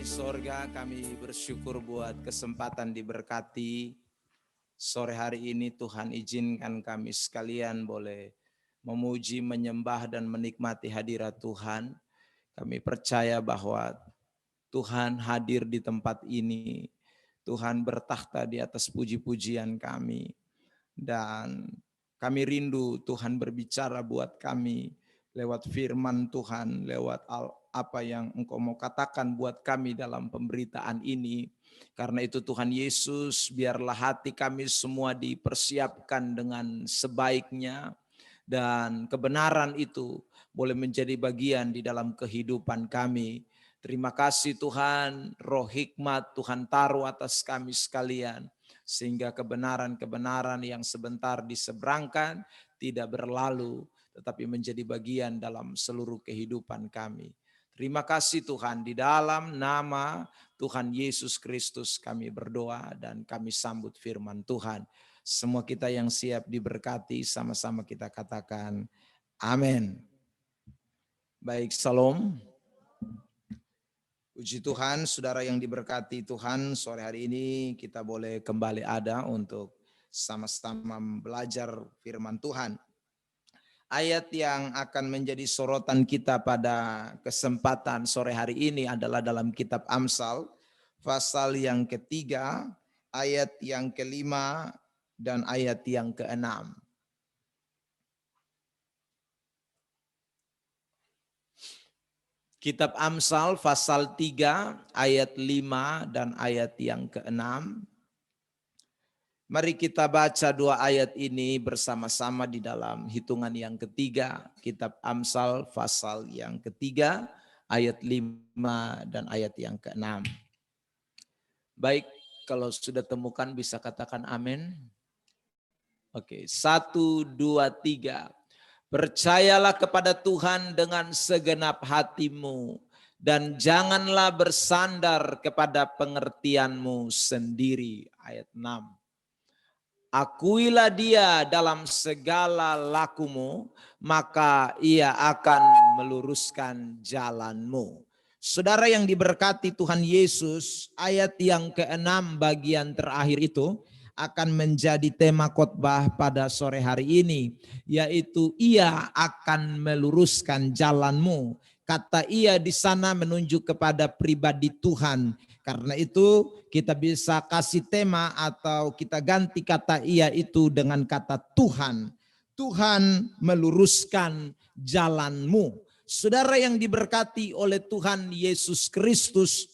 di sorga, kami bersyukur buat kesempatan diberkati. Sore hari ini Tuhan izinkan kami sekalian boleh memuji, menyembah, dan menikmati hadirat Tuhan. Kami percaya bahwa Tuhan hadir di tempat ini. Tuhan bertakhta di atas puji-pujian kami. Dan kami rindu Tuhan berbicara buat kami lewat firman Tuhan, lewat apa yang Engkau mau katakan buat kami dalam pemberitaan ini. Karena itu Tuhan Yesus, biarlah hati kami semua dipersiapkan dengan sebaiknya, dan kebenaran itu boleh menjadi bagian di dalam kehidupan kami. Terima kasih Tuhan, roh hikmat Tuhan taruh atas kami sekalian, sehingga kebenaran-kebenaran yang sebentar diseberangkan tidak berlalu, tetapi menjadi bagian dalam seluruh kehidupan kami. Terima kasih Tuhan, di dalam nama Tuhan Yesus Kristus kami berdoa dan kami sambut firman Tuhan. Semua kita yang siap diberkati, sama-sama kita katakan amin. Baik, salam. Puji Tuhan, saudara yang diberkati Tuhan, sore hari ini kita boleh kembali ada untuk sama-sama belajar firman Tuhan. Ayat yang akan menjadi sorotan kita pada kesempatan sore hari ini adalah dalam kitab Amsal, pasal yang ketiga, ayat yang kelima, dan ayat yang keenam. Kitab Amsal pasal 3 ayat 5 dan ayat yang ke-6. Mari kita baca dua ayat ini bersama-sama di dalam hitungan yang ketiga. Kitab Amsal pasal yang ketiga ayat 5 dan ayat yang ke-6. Baik, kalau sudah temukan bisa katakan amin. Oke, 1, 2, 3. Percayalah kepada Tuhan dengan segenap hatimu, dan janganlah bersandar kepada pengertianmu sendiri. Ayat 6. Akuilah dia dalam segala lakumu, maka ia akan meluruskan jalanmu. Saudara yang diberkati Tuhan Yesus, ayat yang ke-6 bagian terakhir itu akan menjadi tema khotbah pada sore hari ini, yaitu ia akan meluruskan jalanmu. Kata ia di sana menunjuk kepada pribadi Tuhan. Karena itu kita bisa kasih tema atau kita ganti kata ia itu dengan kata Tuhan. Tuhan meluruskan jalanmu. Saudara yang diberkati oleh Tuhan Yesus Kristus,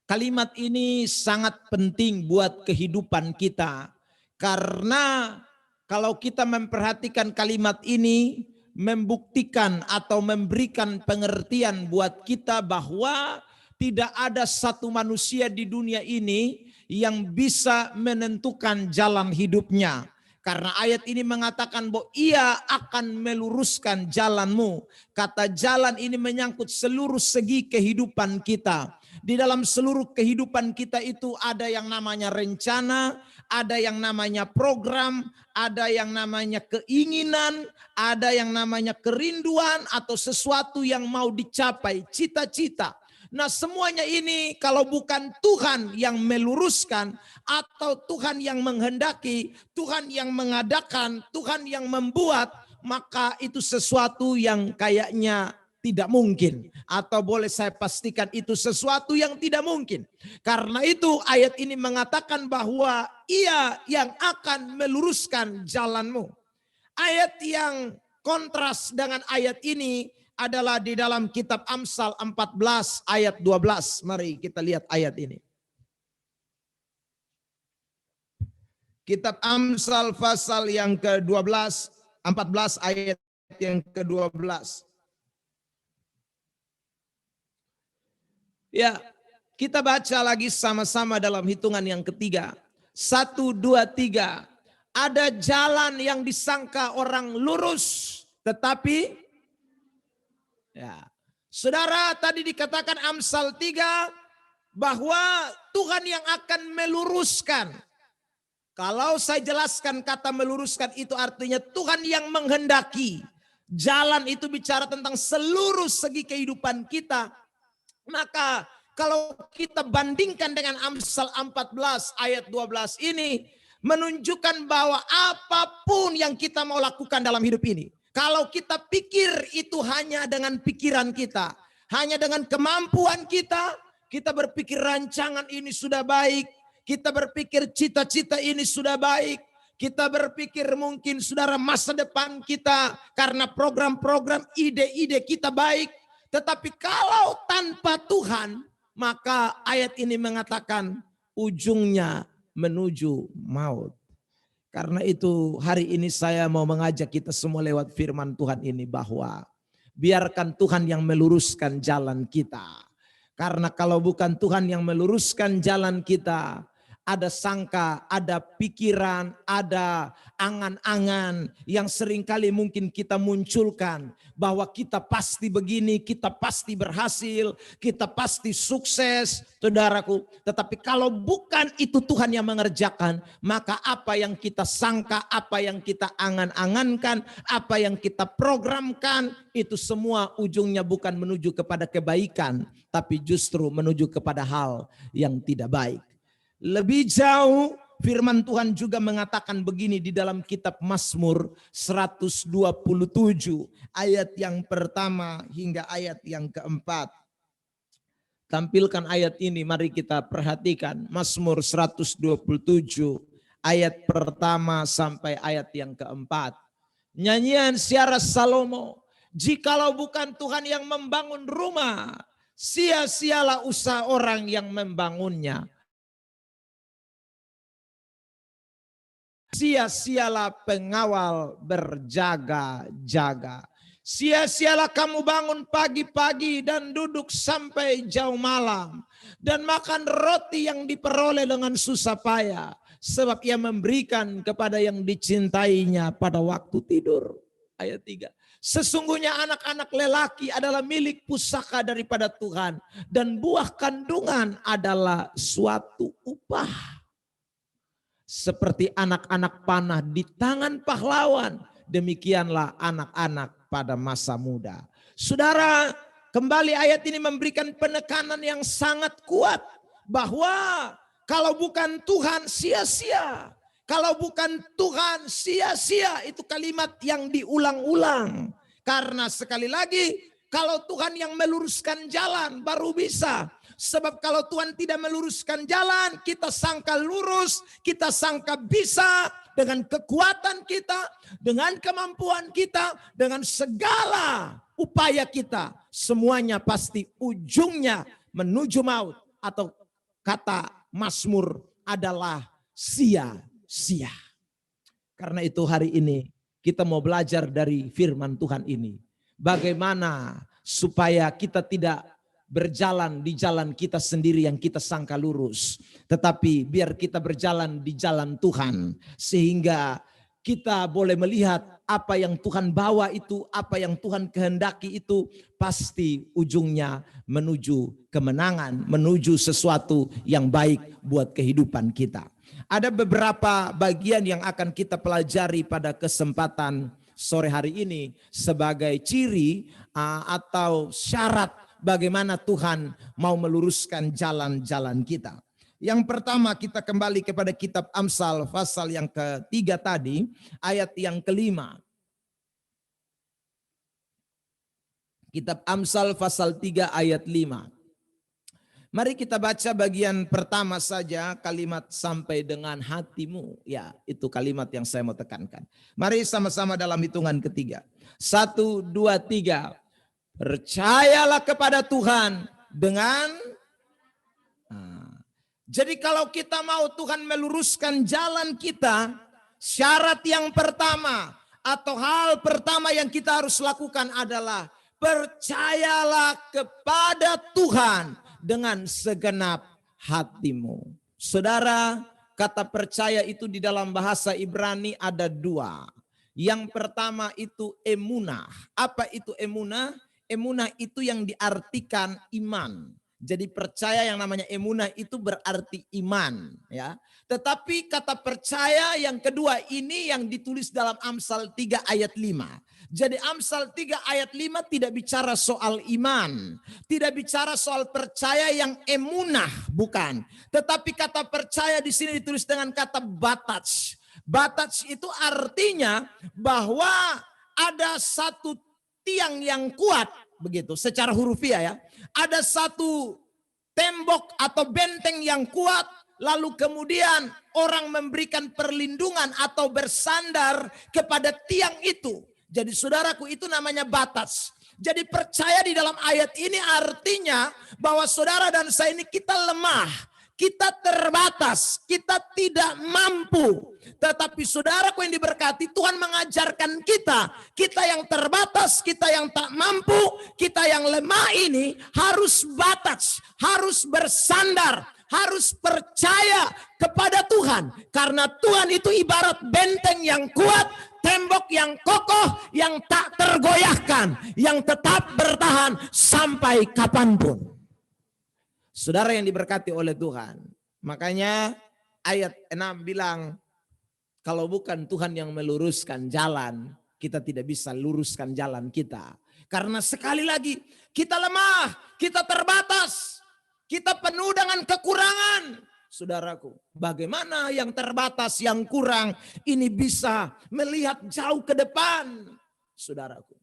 kalimat ini sangat penting buat kehidupan kita. Karena kalau kita memperhatikan kalimat ini, membuktikan atau memberikan pengertian buat kita bahwa tidak ada satu manusia di dunia ini yang bisa menentukan jalan hidupnya. Karena ayat ini mengatakan bahwa ia akan meluruskan jalanmu. Kata jalan ini menyangkut seluruh segi kehidupan kita. Di dalam seluruh kehidupan kita itu ada yang namanya rencana, ada yang namanya program, ada yang namanya keinginan, ada yang namanya kerinduan atau sesuatu yang mau dicapai, cita-cita. Nah, semuanya ini kalau bukan Tuhan yang meluruskan atau Tuhan yang menghendaki, Tuhan yang mengadakan, Tuhan yang membuat, maka itu sesuatu yang kayaknya tidak mungkin. Atau boleh saya pastikan itu sesuatu yang tidak mungkin. Karena itu ayat ini mengatakan bahwa ia yang akan meluruskan jalanmu. Ayat yang kontras dengan ayat ini adalah di dalam kitab Amsal 14 ayat 12. Mari kita lihat ayat ini. Kitab Amsal pasal yang ke-12, 14 ayat yang ke-12. Ya, kita baca lagi sama-sama dalam hitungan yang ketiga. 1, 2, 3. Ada jalan yang disangka orang lurus, tetapi ya, saudara, tadi dikatakan Amsal 3 bahwa Tuhan yang akan meluruskan. Kalau saya jelaskan kata meluruskan itu artinya Tuhan yang menghendaki. Jalan itu bicara tentang seluruh segi kehidupan kita. Maka kalau kita bandingkan dengan Amsal 14 ayat 12 ini, menunjukkan bahwa apapun yang kita mau lakukan dalam hidup ini, kalau kita pikir itu hanya dengan pikiran kita, hanya dengan kemampuan kita, kita berpikir rancangan ini sudah baik, kita berpikir cita-cita ini sudah baik, kita berpikir mungkin saudara masa depan kita karena program-program ide-ide kita baik. Tetapi kalau tanpa Tuhan, maka ayat ini mengatakan ujungnya menuju maut. Karena itu hari ini saya mau mengajak kita semua lewat firman Tuhan ini bahwa biarkan Tuhan yang meluruskan jalan kita. Karena kalau bukan Tuhan yang meluruskan jalan kita, ada sangka, ada pikiran, ada angan-angan yang seringkali mungkin kita munculkan. Bahwa kita pasti begini, kita pasti berhasil, kita pasti sukses, saudaraku. Tetapi kalau bukan itu Tuhan yang mengerjakan, maka apa yang kita sangka, apa yang kita angan-angankan, apa yang kita programkan, itu semua ujungnya bukan menuju kepada kebaikan, tapi justru menuju kepada hal yang tidak baik. Lebih jauh firman Tuhan juga mengatakan begini di dalam kitab Mazmur 127 ayat yang pertama hingga ayat yang keempat. Tampilkan ayat ini, mari kita perhatikan. Mazmur 127 ayat pertama sampai ayat yang keempat. Nyanyian Syara Salomo, jikalau bukan Tuhan yang membangun rumah, sia-sialah usaha orang yang membangunnya. Sia-sialah pengawal berjaga-jaga. Sia-sialah kamu bangun pagi-pagi dan duduk sampai jauh malam. Dan makan roti yang diperoleh dengan susah payah. Sebab ia memberikan kepada yang dicintainya pada waktu tidur. Ayat 3. Sesungguhnya anak-anak lelaki adalah milik pusaka daripada Tuhan. Dan buah kandungan adalah suatu upah. Seperti anak-anak panah di tangan pahlawan, demikianlah anak-anak pada masa muda. Saudara, kembali ayat ini memberikan penekanan yang sangat kuat bahwa kalau bukan Tuhan sia-sia. Kalau bukan Tuhan sia-sia, itu kalimat yang diulang-ulang. Karena sekali lagi, kalau Tuhan yang meluruskan jalan baru bisa. Sebab kalau Tuhan tidak meluruskan jalan, kita sangka lurus, kita sangka bisa dengan kekuatan kita, dengan kemampuan kita, dengan segala upaya kita. Semuanya pasti ujungnya menuju maut, atau kata Mazmur adalah sia-sia. Karena itu hari ini kita mau belajar dari firman Tuhan ini. Bagaimana supaya kita tidak berjalan di jalan kita sendiri yang kita sangka lurus. Tetapi biar kita berjalan di jalan Tuhan. Sehingga kita boleh melihat apa yang Tuhan bawa itu, apa yang Tuhan kehendaki itu. Pasti ujungnya menuju kemenangan, menuju sesuatu yang baik buat kehidupan kita. Ada beberapa bagian yang akan kita pelajari pada kesempatan sore hari ini. Sebagai ciri atau syarat bagaimana Tuhan mau meluruskan jalan-jalan kita. Yang pertama kita kembali kepada kitab Amsal pasal yang ketiga tadi, ayat yang kelima. Kitab Amsal pasal 3 ayat 5. Mari kita baca bagian pertama saja, kalimat sampai dengan hatimu. Ya, itu kalimat yang saya mau tekankan. Mari sama-sama dalam hitungan ketiga. 1, 2, 3. Percayalah kepada Tuhan dengan jadi kalau kita mau Tuhan meluruskan jalan kita, syarat yang pertama atau hal pertama yang kita harus lakukan adalah percayalah kepada Tuhan dengan segenap hatimu. Saudara, kata percaya itu di dalam bahasa Ibrani ada dua. Yang pertama itu emunah. Apa itu emunah? Emunah itu yang diartikan iman. Jadi percaya yang namanya emunah itu berarti iman, ya. Tetapi kata percaya yang kedua ini yang ditulis dalam Amsal 3 ayat 5. Jadi Amsal 3 ayat 5 tidak bicara soal iman, tidak bicara soal percaya yang emunah, bukan. Tetapi kata percaya di sini ditulis dengan kata bataj. Bataj itu artinya bahwa ada satu tiang yang kuat, begitu secara hurufiah ya. Ada satu tembok atau benteng yang kuat, lalu kemudian orang memberikan perlindungan atau bersandar kepada tiang itu. Jadi saudaraku, itu namanya batas. Jadi percaya di dalam ayat ini artinya bahwa saudara dan saya ini kita lemah, kita terbatas, kita tidak mampu. Tetapi saudaraku yang diberkati, Tuhan mengajarkan kita yang terbatas, kita yang tak mampu, kita yang lemah ini harus batas, harus bersandar, harus percaya kepada Tuhan. Karena Tuhan itu ibarat benteng yang kuat, tembok yang kokoh, yang tak tergoyahkan, yang tetap bertahan sampai kapanpun. Saudara yang diberkati oleh Tuhan, makanya ayat 6 bilang, kalau bukan Tuhan yang meluruskan jalan, kita tidak bisa luruskan jalan kita. Karena sekali lagi, kita lemah, kita terbatas, kita penuh dengan kekurangan. Saudaraku, bagaimana yang terbatas, yang kurang, ini bisa melihat jauh ke depan. Saudaraku,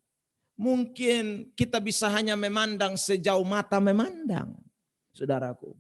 mungkin kita bisa hanya memandang sejauh mata memandang. Saudaraku,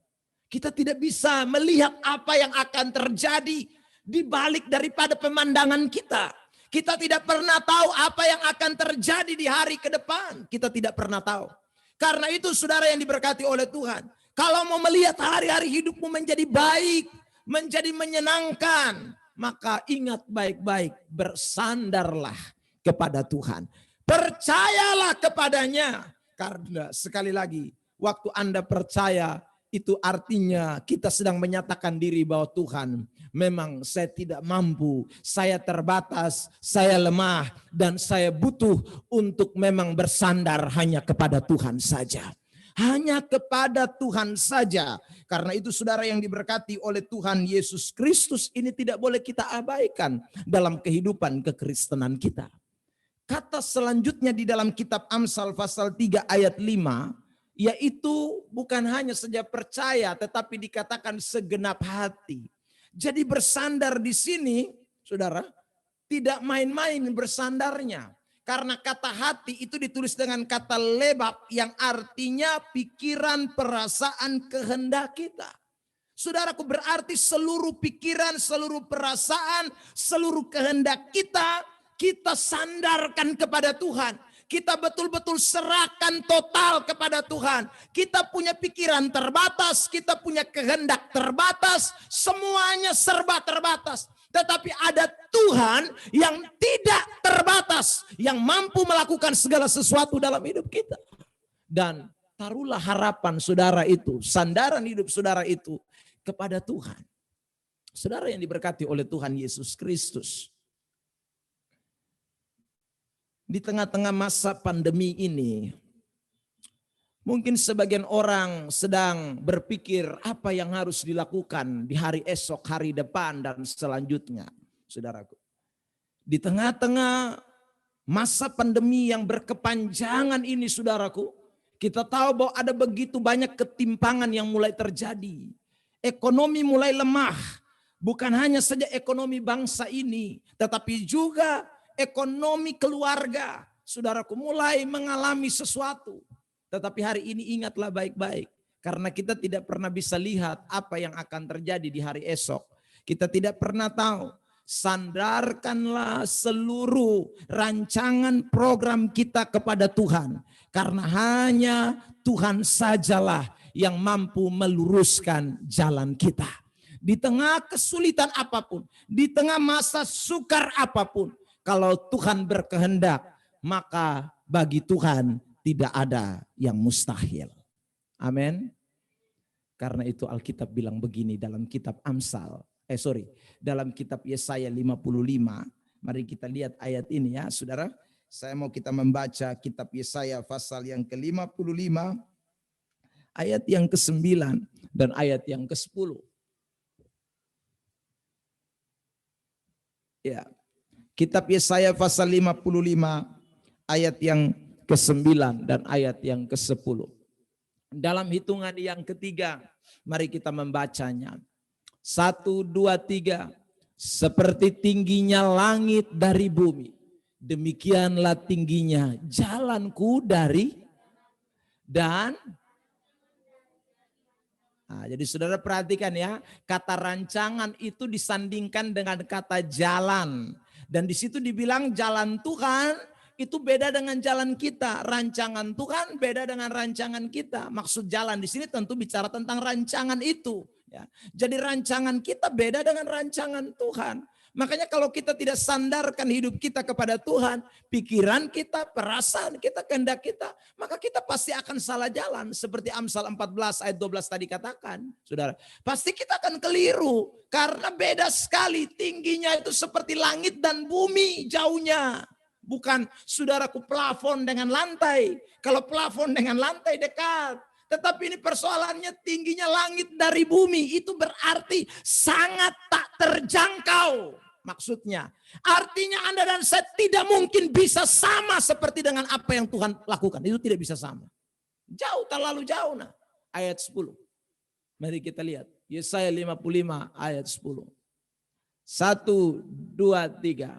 kita tidak bisa melihat apa yang akan terjadi di balik daripada pemandangan kita. Kita tidak pernah tahu apa yang akan terjadi di hari ke depan. Kita tidak pernah tahu. Karena itu saudara yang diberkati oleh Tuhan, kalau mau melihat hari-hari hidupmu menjadi baik, menjadi menyenangkan, maka ingat baik-baik, bersandarlah kepada Tuhan. Percayalah kepadanya. Karena sekali lagi, waktu Anda percaya, itu artinya kita sedang menyatakan diri bahwa Tuhan, memang saya tidak mampu, saya terbatas, saya lemah, dan saya butuh untuk memang bersandar hanya kepada Tuhan saja. Hanya kepada Tuhan saja. Karena itu saudara yang diberkati oleh Tuhan Yesus Kristus, ini tidak boleh kita abaikan dalam kehidupan kekristenan kita. Kata selanjutnya di dalam kitab Amsal pasal 3 ayat 5, yaitu bukan hanya saja percaya, tetapi dikatakan segenap hati. Jadi bersandar di sini, saudara, tidak main-main bersandarnya. Karena kata hati itu ditulis dengan kata lebab, yang artinya pikiran, perasaan, kehendak kita. Saudaraku, berarti seluruh pikiran, seluruh perasaan, seluruh kehendak kita sandarkan kepada Tuhan. Kita betul-betul serahkan total kepada Tuhan. Kita punya pikiran terbatas, kita punya kehendak terbatas, semuanya serba terbatas. Tetapi ada Tuhan yang tidak terbatas, yang mampu melakukan segala sesuatu dalam hidup kita. Dan taruhlah harapan saudara itu, sandaran hidup saudara itu kepada Tuhan. Saudara yang diberkati oleh Tuhan Yesus Kristus. Di tengah-tengah masa pandemi ini, mungkin sebagian orang sedang berpikir apa yang harus dilakukan di hari esok, hari depan, dan selanjutnya. Saudaraku, di tengah-tengah masa pandemi yang berkepanjangan ini, saudaraku, kita tahu bahwa ada begitu banyak ketimpangan yang mulai terjadi. Ekonomi mulai lemah, bukan hanya saja ekonomi bangsa ini, tetapi juga ekonomi keluarga, saudaraku, mulai mengalami sesuatu. Tetapi hari ini ingatlah baik-baik, karena kita tidak pernah bisa lihat apa yang akan terjadi di hari esok. Kita tidak pernah tahu. Sandarkanlah seluruh rancangan program kita kepada Tuhan, karena hanya Tuhan sajalah yang mampu meluruskan jalan kita. Di tengah kesulitan apapun, di tengah masa sukar apapun, kalau Tuhan berkehendak, maka bagi Tuhan tidak ada yang mustahil. Amin. Karena itu Alkitab bilang begini dalam kitab dalam kitab Yesaya 55. Mari kita lihat ayat ini ya, saudara. Saya mau kita membaca kitab Yesaya pasal yang ke-55 ayat yang ke-9 dan ayat yang ke-10. Ya. Kitab Yesaya pasal 55 ayat yang ke-9 dan ayat yang ke-10. Dalam hitungan yang ketiga, mari kita membacanya. 1, 2, 3. Seperti tingginya langit dari bumi, demikianlah tingginya jalanku dari dan. Nah, jadi saudara perhatikan ya, kata rancangan itu disandingkan dengan kata jalan. Dan di situ dibilang jalan Tuhan itu beda dengan jalan kita. Rancangan Tuhan beda dengan rancangan kita. Maksud jalan di sini tentu bicara tentang rancangan itu. Ya. Jadi rancangan kita beda dengan rancangan Tuhan. Makanya kalau kita tidak sandarkan hidup kita kepada Tuhan, pikiran kita, perasaan kita, kehendak kita, maka kita pasti akan salah jalan. Seperti Amsal 14 ayat 12 tadi katakan, saudara. Pasti kita akan keliru karena beda sekali tingginya itu seperti langit dan bumi jauhnya. Bukan saudaraku plafon dengan lantai. Kalau plafon dengan lantai dekat. Tetapi ini persoalannya tingginya langit dari bumi. Itu berarti sangat tak terjangkau. Maksudnya. Artinya Anda dan saya tidak mungkin bisa sama seperti dengan apa yang Tuhan lakukan. Itu tidak bisa sama. Jauh, terlalu jauh. Nah. Ayat 10. Mari kita lihat. Yesaya 55 ayat 10. 1, 2, 3.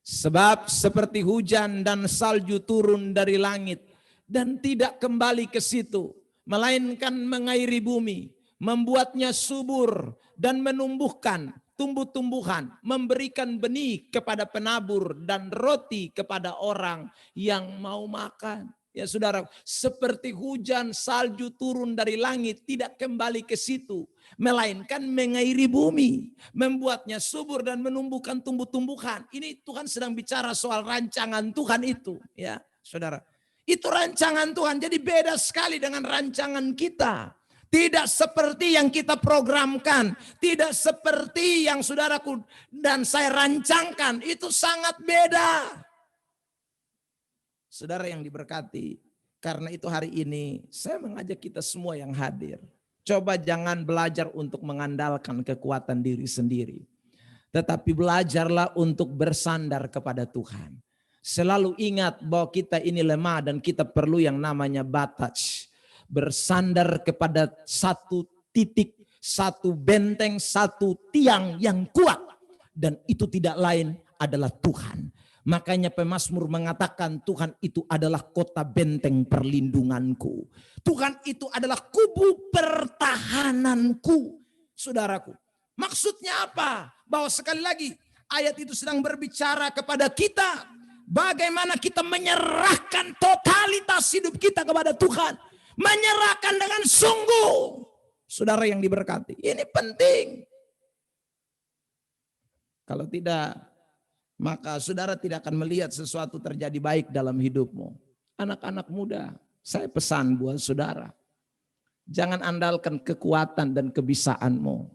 Sebab seperti hujan dan salju turun dari langit. Dan tidak kembali ke situ. Melainkan mengairi bumi, membuatnya subur dan menumbuhkan tumbuh-tumbuhan, memberikan benih kepada penabur dan roti kepada orang yang mau makan. Ya saudara, seperti hujan salju turun dari langit tidak kembali ke situ, melainkan mengairi bumi, membuatnya subur dan menumbuhkan tumbuh-tumbuhan. Ini Tuhan sedang bicara soal rancangan Tuhan itu, ya saudara. Itu rancangan Tuhan, jadi beda sekali dengan rancangan kita. Tidak seperti yang kita programkan, tidak seperti yang saudaraku dan saya rancangkan, itu sangat beda. Saudara yang diberkati, karena itu hari ini saya mengajak kita semua yang hadir. Coba jangan belajar untuk mengandalkan kekuatan diri sendiri. Tetapi belajarlah untuk bersandar kepada Tuhan. Selalu ingat bahwa kita ini lemah dan kita perlu yang namanya batas. Bersandar kepada satu titik, satu benteng, satu tiang yang kuat. Dan itu tidak lain adalah Tuhan. Makanya pemazmur mengatakan Tuhan itu adalah kota benteng perlindunganku. Tuhan itu adalah kubu pertahananku. Saudaraku, maksudnya apa? Bahwa sekali lagi ayat itu sedang berbicara kepada kita. Bagaimana kita menyerahkan totalitas hidup kita kepada Tuhan. Menyerahkan dengan sungguh. Saudara yang diberkati. Ini penting. Kalau tidak, maka saudara tidak akan melihat sesuatu terjadi baik dalam hidupmu. Anak-anak muda, saya pesan buat saudara. Jangan andalkan kekuatan dan kebisaanmu.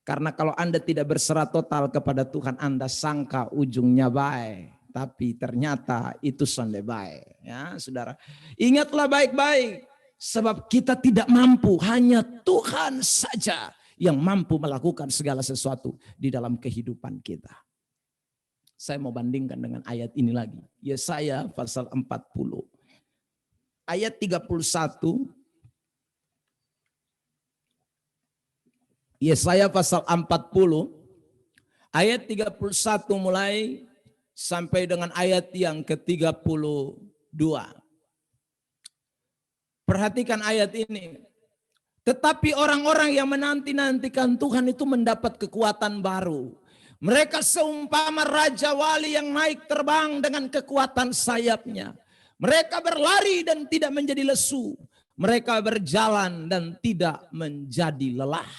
Karena kalau Anda tidak berserah total kepada Tuhan, Anda sangka ujungnya baik. Tapi ternyata itu sonde baik. Ya, saudara. Ingatlah baik-baik. Sebab kita tidak mampu. Hanya Tuhan saja yang mampu melakukan segala sesuatu di dalam kehidupan kita. Saya mau bandingkan dengan ayat ini lagi. Yesaya pasal 40. Ayat 31. Yesaya pasal 40. Ayat 31 mulai sampai dengan ayat yang ke-32. Perhatikan ayat ini. Tetapi orang-orang yang menanti-nantikan Tuhan itu mendapat kekuatan baru. Mereka seumpama Raja Wali yang naik terbang dengan kekuatan sayapnya. Mereka berlari dan tidak menjadi lesu. Mereka berjalan dan tidak menjadi lelah.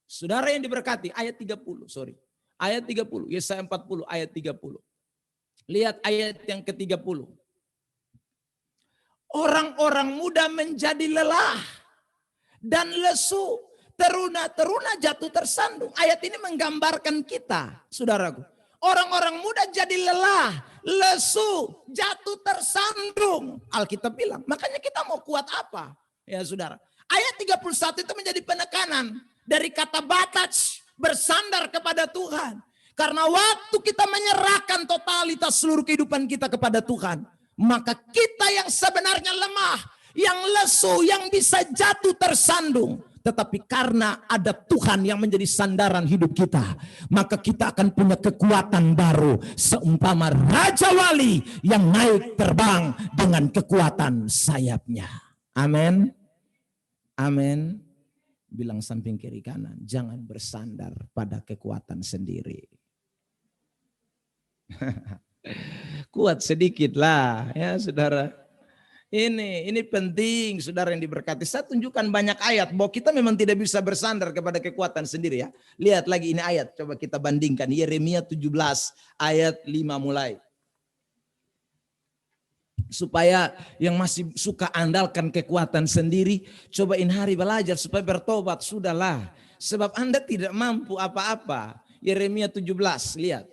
Saudara yang diberkati, ayat 30, sorry. Ayat 30, Yesaya 40 ayat 30. Lihat ayat yang ke-30. Orang-orang muda menjadi lelah dan lesu, teruna-teruna jatuh tersandung. Ayat ini menggambarkan kita, saudaraku. Orang-orang muda jadi lelah, lesu, jatuh tersandung. Alkitab bilang, makanya kita mau kuat apa? Ya saudara, Ayat 31 itu menjadi penekanan dari kata bataj, bersandar kepada Tuhan. Karena waktu kita menyerahkan totalitas seluruh kehidupan kita kepada Tuhan, maka kita yang sebenarnya lemah, yang lesu, yang bisa jatuh tersandung, tetapi karena ada Tuhan yang menjadi sandaran hidup kita, maka kita akan punya kekuatan baru, seumpama Raja Wali yang naik terbang dengan kekuatan sayapnya. Amin. Amin. Bilang samping kiri kanan, jangan bersandar pada kekuatan sendiri. Kuat sedikit lah ya saudara. Ini penting saudara yang diberkati. Saya tunjukkan banyak ayat bahwa kita memang tidak bisa bersandar kepada kekuatan sendiri ya. Lihat lagi ini ayat, coba kita bandingkan. Yeremia 17 ayat 5 mulai. Supaya yang masih suka andalkan kekuatan sendiri, cobain hari belajar supaya bertobat, sudahlah. Sebab Anda tidak mampu apa-apa. Yeremia 17, lihat.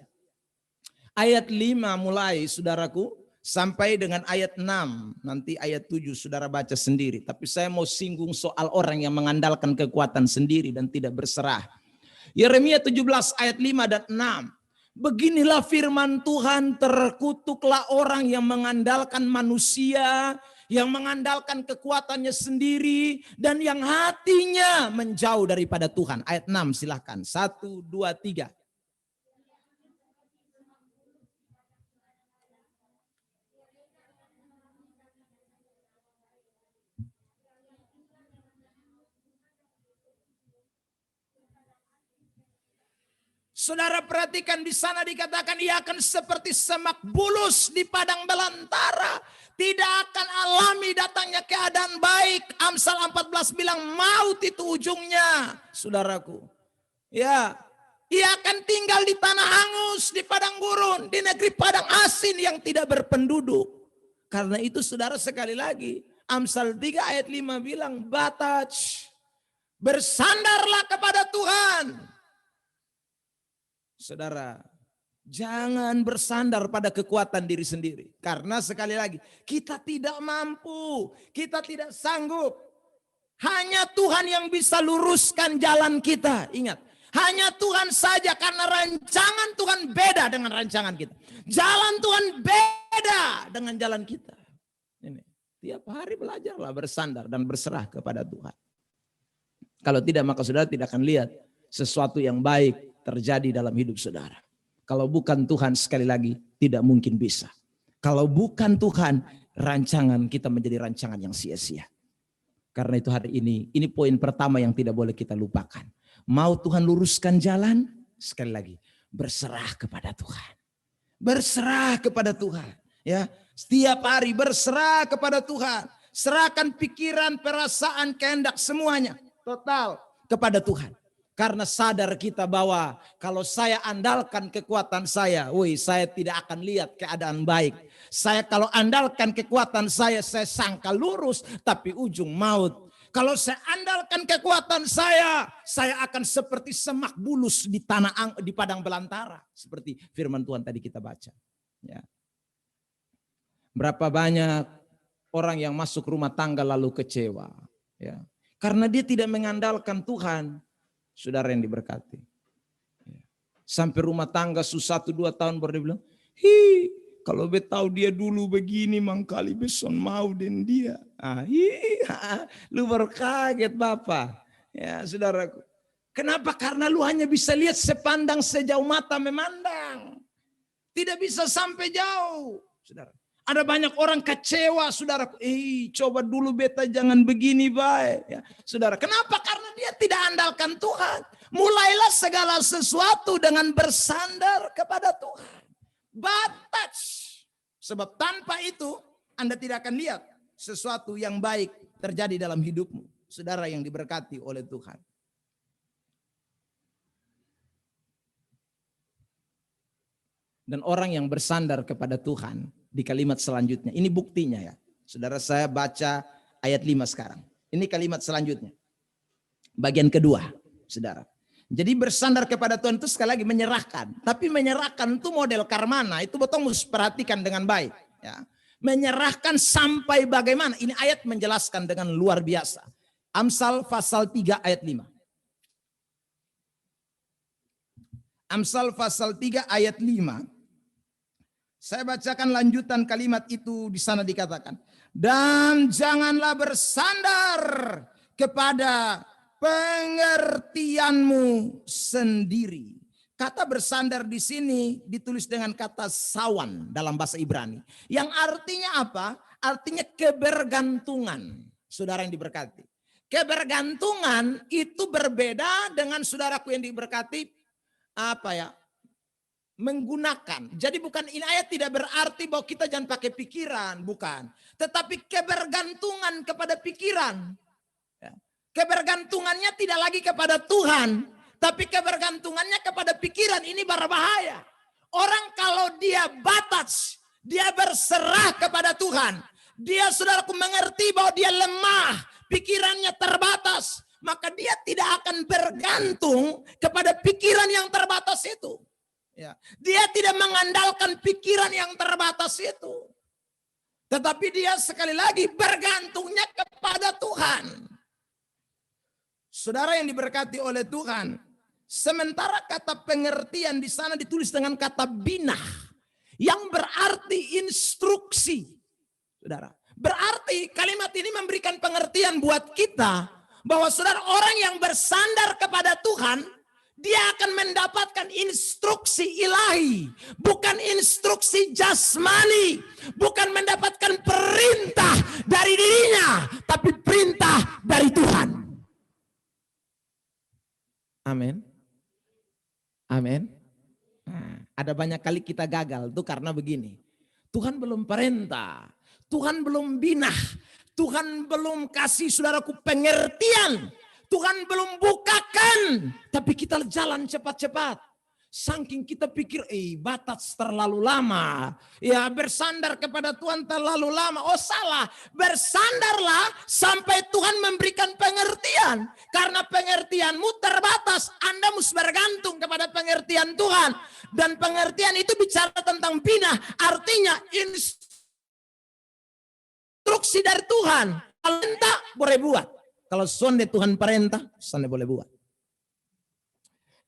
Ayat 5 mulai saudaraku, sampai dengan ayat 6. Nanti ayat 7 saudara baca sendiri. Tapi saya mau singgung soal orang yang mengandalkan kekuatan sendiri dan tidak berserah. Yeremia 17 ayat 5 dan 6. Beginilah firman Tuhan, terkutuklah orang yang mengandalkan manusia, yang mengandalkan kekuatannya sendiri, dan yang hatinya menjauh daripada Tuhan. Ayat 6 silahkan. 1, 2, 3. Saudara perhatikan di sana dikatakan ia akan seperti semak bulus di padang belantara. Tidak akan alami datangnya keadaan baik. Amsal 14 bilang maut itu ujungnya. Saudaraku. Ya, ia akan tinggal di tanah hangus, di padang gurun, di negeri padang asin yang tidak berpenduduk. Karena itu saudara sekali lagi. Amsal 3 ayat 5 bilang bataj. Bersandarlah kepada Tuhan. Saudara, jangan bersandar pada kekuatan diri sendiri. Karena sekali lagi, kita tidak mampu, kita tidak sanggup. Hanya Tuhan yang bisa luruskan jalan kita. Ingat, hanya Tuhan saja karena rancangan Tuhan beda dengan rancangan kita. Jalan Tuhan beda dengan jalan kita. Ini, tiap hari belajarlah bersandar dan berserah kepada Tuhan. Kalau tidak, maka saudara tidak akan lihat sesuatu yang baik terjadi dalam hidup saudara. Kalau bukan Tuhan, sekali lagi tidak mungkin bisa. Kalau bukan Tuhan, rancangan kita menjadi rancangan yang sia-sia. Karena itu hari ini poin pertama yang tidak boleh kita lupakan. Mau Tuhan luruskan jalan, sekali lagi berserah kepada Tuhan. Berserah kepada Tuhan. Ya, setiap hari berserah kepada Tuhan. Serahkan pikiran, perasaan, kehendak semuanya total kepada Tuhan. Karena sadar kita bahwa kalau saya andalkan kekuatan saya tidak akan lihat keadaan baik. Saya kalau andalkan kekuatan saya sangka lurus, tapi ujung maut. Kalau saya andalkan kekuatan saya akan seperti semak bulus di di padang belantara. Seperti firman Tuhan tadi kita baca. Ya. Berapa banyak orang yang masuk rumah tangga lalu kecewa. Ya. Karena dia tidak mengandalkan Tuhan. Saudara yang diberkati. Sampai rumah tangga susah 1-2 tahun baru dia bilang, kalau be tahu dia dulu begini mangkali beson mau dan dia. Lu baru kaget Bapak. Ya saudaraku. Kenapa? Karena lu hanya bisa lihat sepandang sejauh mata memandang. Tidak bisa sampai jauh. Saudara. Ada banyak orang kecewa, saudaraku. Coba dulu beta jangan begini baik. Ya, saudara, kenapa? Karena dia tidak andalkan Tuhan. Mulailah segala sesuatu dengan bersandar kepada Tuhan. Batas. Sebab tanpa itu Anda tidak akan lihat sesuatu yang baik terjadi dalam hidupmu. Saudara yang diberkati oleh Tuhan. Dan orang yang bersandar kepada Tuhan di kalimat selanjutnya. Ini buktinya ya. Saudara, saya baca ayat 5 sekarang. Ini kalimat selanjutnya. Bagian kedua, saudara. Jadi bersandar kepada Tuhan itu sekali lagi menyerahkan. Tapi menyerahkan itu model karmana. Itu betul harus perhatikan dengan baik. Ya. Menyerahkan sampai bagaimana. Ini ayat menjelaskan dengan luar biasa. Amsal pasal 3 ayat 5. Amsal pasal 3 ayat 5. Saya bacakan lanjutan kalimat itu, di sana dikatakan, dan janganlah bersandar kepada pengertianmu sendiri. Kata bersandar di sini ditulis dengan kata sawan dalam bahasa Ibrani. Yang artinya apa? Artinya kebergantungan. Saudara yang diberkati. Kebergantungan itu berbeda dengan saudaraku yang diberkati menggunakan. Jadi bukan, ini ayat tidak berarti bahwa kita jangan pakai pikiran, bukan. Tetapi kebergantungan kepada pikiran. Kebergantungannya tidak lagi kepada Tuhan, tapi kebergantungannya kepada pikiran. Ini berbahaya. Orang kalau dia batas, dia berserah kepada Tuhan. Dia, saudaraku, mengerti bahwa dia lemah, pikirannya terbatas. Maka dia tidak akan bergantung kepada pikiran yang terbatas itu. Ya. Dia tidak mengandalkan pikiran yang terbatas itu. Tetapi dia sekali lagi bergantungnya kepada Tuhan. Saudara yang diberkati oleh Tuhan. Sementara kata pengertian di sana ditulis dengan kata binah. Yang berarti instruksi. Saudara. Berarti kalimat ini memberikan pengertian buat kita. Bahwa saudara, orang yang bersandar kepada Tuhan, dia akan mendapatkan instruksi ilahi, bukan instruksi jasmani, bukan mendapatkan perintah dari dirinya, tapi perintah dari Tuhan. Amin. Amin. Nah, ada banyak kali kita gagal tuh karena begini. Tuhan belum perintah, Tuhan belum binah, Tuhan belum kasih saudaraku pengertian. Tuhan belum bukakan, tapi kita jalan cepat-cepat. Saking kita pikir, batas terlalu lama. Ya, bersandar kepada Tuhan terlalu lama. Oh salah, bersandarlah sampai Tuhan memberikan pengertian. Karena pengertianmu terbatas, Anda mesti bergantung kepada pengertian Tuhan. Dan pengertian itu bicara tentang binah, artinya instruksi dari Tuhan. Kalau tak boleh buat. Kalau sonde Tuhan perintah, sonde boleh buat.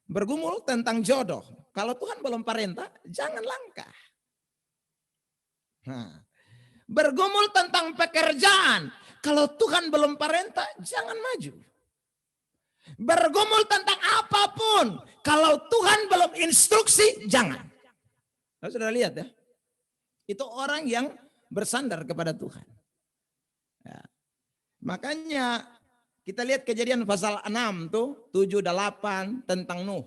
Bergumul tentang jodoh. Kalau Tuhan belum perintah, jangan langkah. Bergumul tentang pekerjaan. Kalau Tuhan belum perintah, jangan maju. Bergumul tentang apapun. Kalau Tuhan belum instruksi, jangan. Nah, sudah lihat ya. Itu orang yang bersandar kepada Tuhan. Ya. Makanya kita lihat Kejadian pasal 6 tuh, 7, 8 tentang Nuh.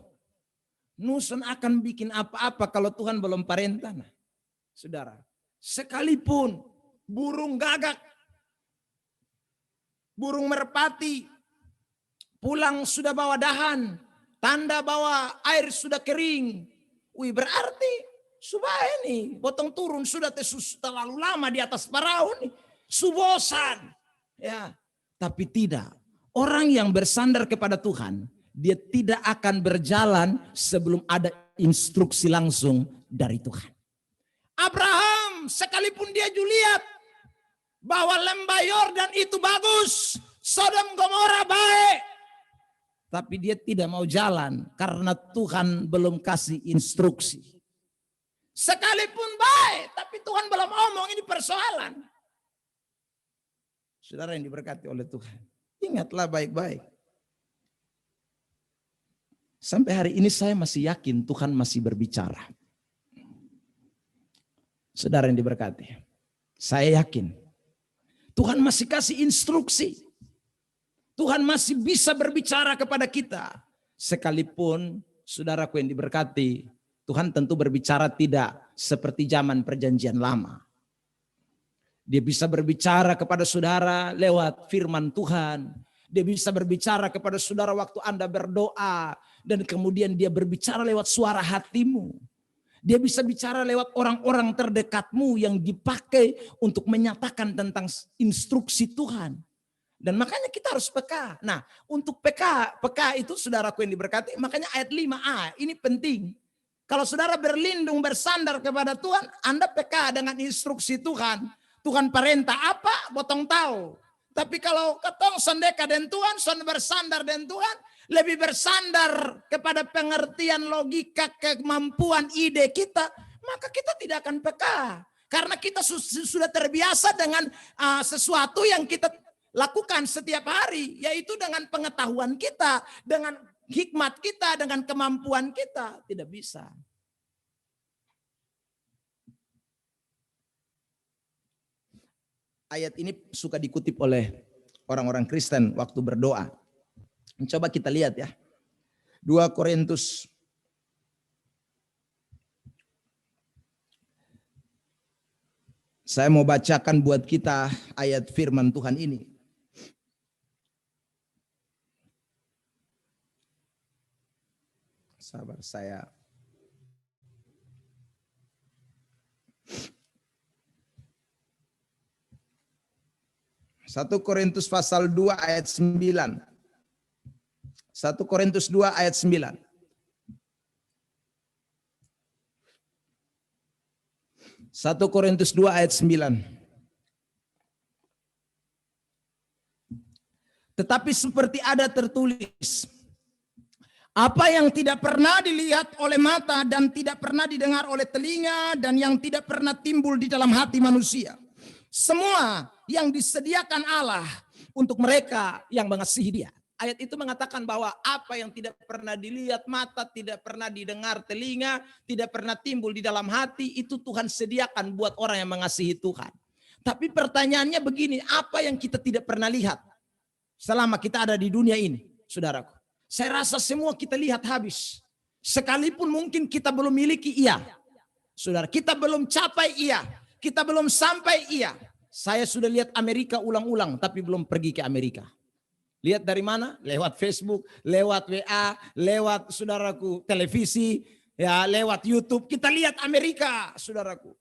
Nuh akan bikin apa-apa kalau Tuhan belum perintah. Nah, saudara, sekalipun burung gagak, burung merpati, pulang sudah bawa dahan, tanda bahwa air sudah kering. Berarti supaya ini potong turun sudah terlalu lama di atas perahu nih. Subosan. Ya, tapi tidak. Orang yang bersandar kepada Tuhan, dia tidak akan berjalan sebelum ada instruksi langsung dari Tuhan. Abraham, sekalipun dia lihat bahwa lembah Yordan itu bagus, Sodom Gomora baik, tapi dia tidak mau jalan karena Tuhan belum kasih instruksi. Sekalipun baik, tapi Tuhan belum omong, ini persoalan. Saudara yang diberkati oleh Tuhan. Ingatlah baik-baik. Sampai hari ini saya masih yakin Tuhan masih berbicara. Saudara yang diberkati. Saya yakin. Tuhan masih kasih instruksi. Tuhan masih bisa berbicara kepada kita. Sekalipun saudaraku yang diberkati, Tuhan tentu berbicara tidak seperti zaman perjanjian lama. Dia bisa berbicara kepada saudara lewat firman Tuhan. Dia bisa berbicara kepada saudara waktu Anda berdoa. Dan kemudian dia berbicara lewat suara hatimu. Dia bisa bicara lewat orang-orang terdekatmu yang dipakai untuk menyatakan tentang instruksi Tuhan. Dan makanya kita harus peka. Nah, untuk peka itu saudaraku yang diberkati, makanya ayat 5a ini penting. Kalau saudara berlindung bersandar kepada Tuhan, Anda peka dengan instruksi Tuhan. Tuhan perintah apa, potong tahu. Tapi kalau ketong sondeka dan Tuhan, son bersandar dan Tuhan, lebih bersandar kepada pengertian logika, kemampuan, ide kita, maka kita tidak akan peka. Karena kita sudah terbiasa dengan sesuatu yang kita lakukan setiap hari, yaitu dengan pengetahuan kita, dengan hikmat kita, dengan kemampuan kita. Tidak bisa. Ayat ini suka dikutip oleh orang-orang Kristen waktu berdoa. Coba kita lihat ya. 2 Korintus saya mau bacakan buat kita ayat firman Tuhan ini. Sabar saya. 1 Korintus pasal 2 ayat 9. 1 Korintus 2 ayat 9. 1 Korintus 2 ayat 9. Tetapi seperti ada tertulis, apa yang tidak pernah dilihat oleh mata dan tidak pernah didengar oleh telinga dan yang tidak pernah timbul di dalam hati manusia. Semua yang disediakan Allah untuk mereka yang mengasihi Dia. Ayat itu mengatakan bahwa apa yang tidak pernah dilihat mata, tidak pernah didengar telinga, tidak pernah timbul di dalam hati, itu Tuhan sediakan buat orang yang mengasihi Tuhan. Tapi pertanyaannya begini, apa yang kita tidak pernah lihat selama kita ada di dunia ini, saudaraku? Saya rasa semua kita lihat habis. Sekalipun mungkin kita belum miliki, iya. Saudara, kita belum capai, iya. Kita belum sampai, iya. Saya sudah lihat Amerika ulang-ulang, tapi belum pergi ke Amerika. Lihat dari mana? Lewat Facebook, lewat WA, lewat saudaraku televisi, ya lewat YouTube. Kita lihat Amerika, saudaraku.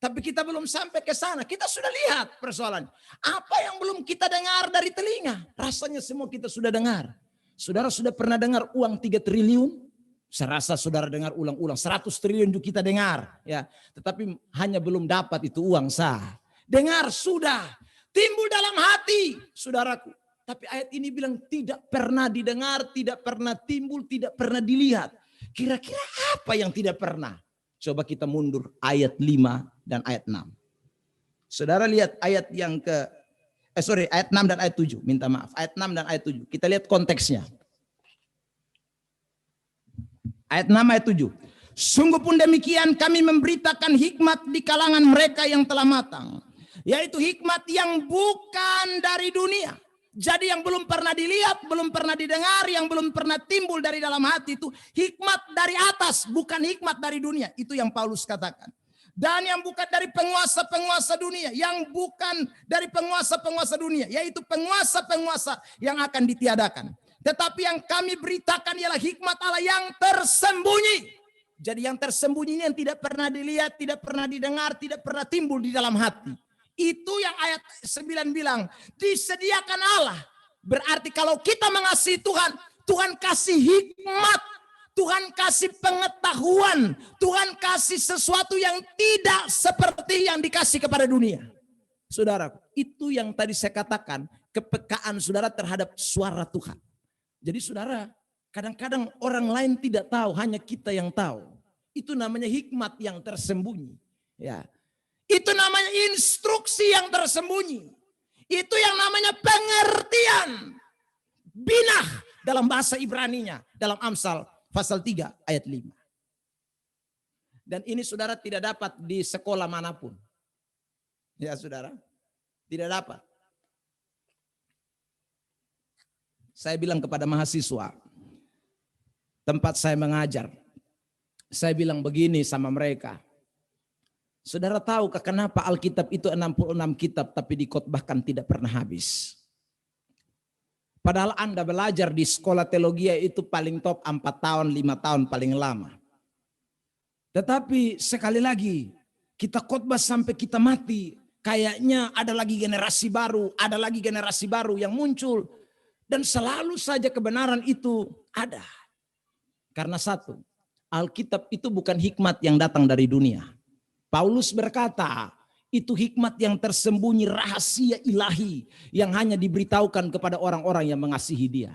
Tapi kita belum sampai ke sana. Kita sudah lihat persoalan. Apa yang belum kita dengar dari telinga? Rasanya semua kita sudah dengar. Saudara sudah pernah dengar uang 3 triliun? Saya rasa saudara dengar ulang-ulang. 100 triliun juga kita dengar. Ya, tetapi hanya belum dapat itu uang sah. Dengar sudah. Timbul dalam hati, saudaraku. Tapi ayat ini bilang tidak pernah didengar, tidak pernah timbul, tidak pernah dilihat. Kira-kira apa yang tidak pernah? Coba kita mundur ayat 5 dan ayat 6. Saudara lihat ayat yang ayat 6 dan ayat 7. Minta maaf. Ayat 6 dan ayat 7. Kita lihat konteksnya. Ayat 6 ayat 7. Sungguh pun demikian kami memberitakan hikmat di kalangan mereka yang telah matang. Yaitu hikmat yang bukan dari dunia. Jadi yang belum pernah dilihat, belum pernah didengar, yang belum pernah timbul dari dalam hati itu hikmat dari atas, bukan hikmat dari dunia. Itu yang Paulus katakan. Dan yang bukan dari penguasa-penguasa dunia, yang bukan dari penguasa-penguasa dunia, yaitu penguasa-penguasa yang akan ditiadakan. Tetapi yang kami beritakan ialah hikmat Allah yang tersembunyi. Jadi yang tersembunyi ini yang tidak pernah dilihat, tidak pernah didengar, tidak pernah timbul di dalam hati. Itu yang ayat 9 bilang, disediakan Allah. Berarti kalau kita mengasihi Tuhan, Tuhan kasih hikmat, Tuhan kasih pengetahuan, Tuhan kasih sesuatu yang tidak seperti yang dikasih kepada dunia. Saudara, itu yang tadi saya katakan, kepekaan saudara terhadap suara Tuhan. Jadi saudara, kadang-kadang orang lain tidak tahu, hanya kita yang tahu. Itu namanya hikmat yang tersembunyi. Ya. Itu namanya instruksi yang tersembunyi. Itu yang namanya pengertian. Binah dalam bahasa Ibraninya. Dalam Amsal pasal 3 ayat 5. Dan ini saudara tidak dapat di sekolah manapun. Ya saudara. Tidak dapat. Saya bilang kepada mahasiswa. Tempat saya mengajar. Saya bilang begini sama mereka. Saudara tahukah kenapa Alkitab itu 66 kitab tapi dikhotbahkan tidak pernah habis? Padahal Anda belajar di sekolah teologi itu paling top 4 tahun, 5 tahun paling lama. Tetapi sekali lagi kita khotbah sampai kita mati. Kayaknya ada lagi generasi baru, ada lagi generasi baru yang muncul. Dan selalu saja kebenaran itu ada. Karena satu, Alkitab itu bukan hikmat yang datang dari dunia. Paulus berkata, Itu hikmat yang tersembunyi, rahasia ilahi yang hanya diberitahukan kepada orang-orang yang mengasihi Dia.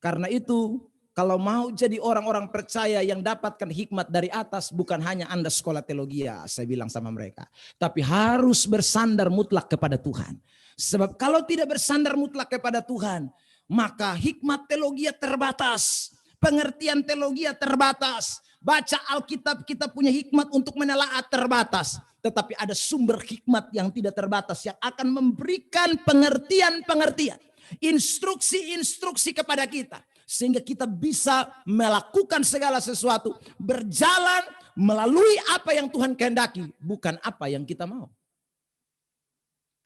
Karena itu, kalau mau jadi orang-orang percaya yang dapatkan hikmat dari atas, bukan hanya Anda sekolah teologi, saya bilang sama mereka, tapi harus bersandar mutlak kepada Tuhan. Sebab kalau tidak bersandar mutlak kepada Tuhan, maka hikmat teologi terbatas, pengertian teologi terbatas, baca Alkitab kita punya hikmat untuk menelaah terbatas. Tetapi ada sumber hikmat yang tidak terbatas yang akan memberikan pengertian-pengertian, instruksi-instruksi kepada kita. Sehingga kita bisa melakukan segala sesuatu, berjalan melalui apa yang Tuhan kehendaki, bukan apa yang kita mau.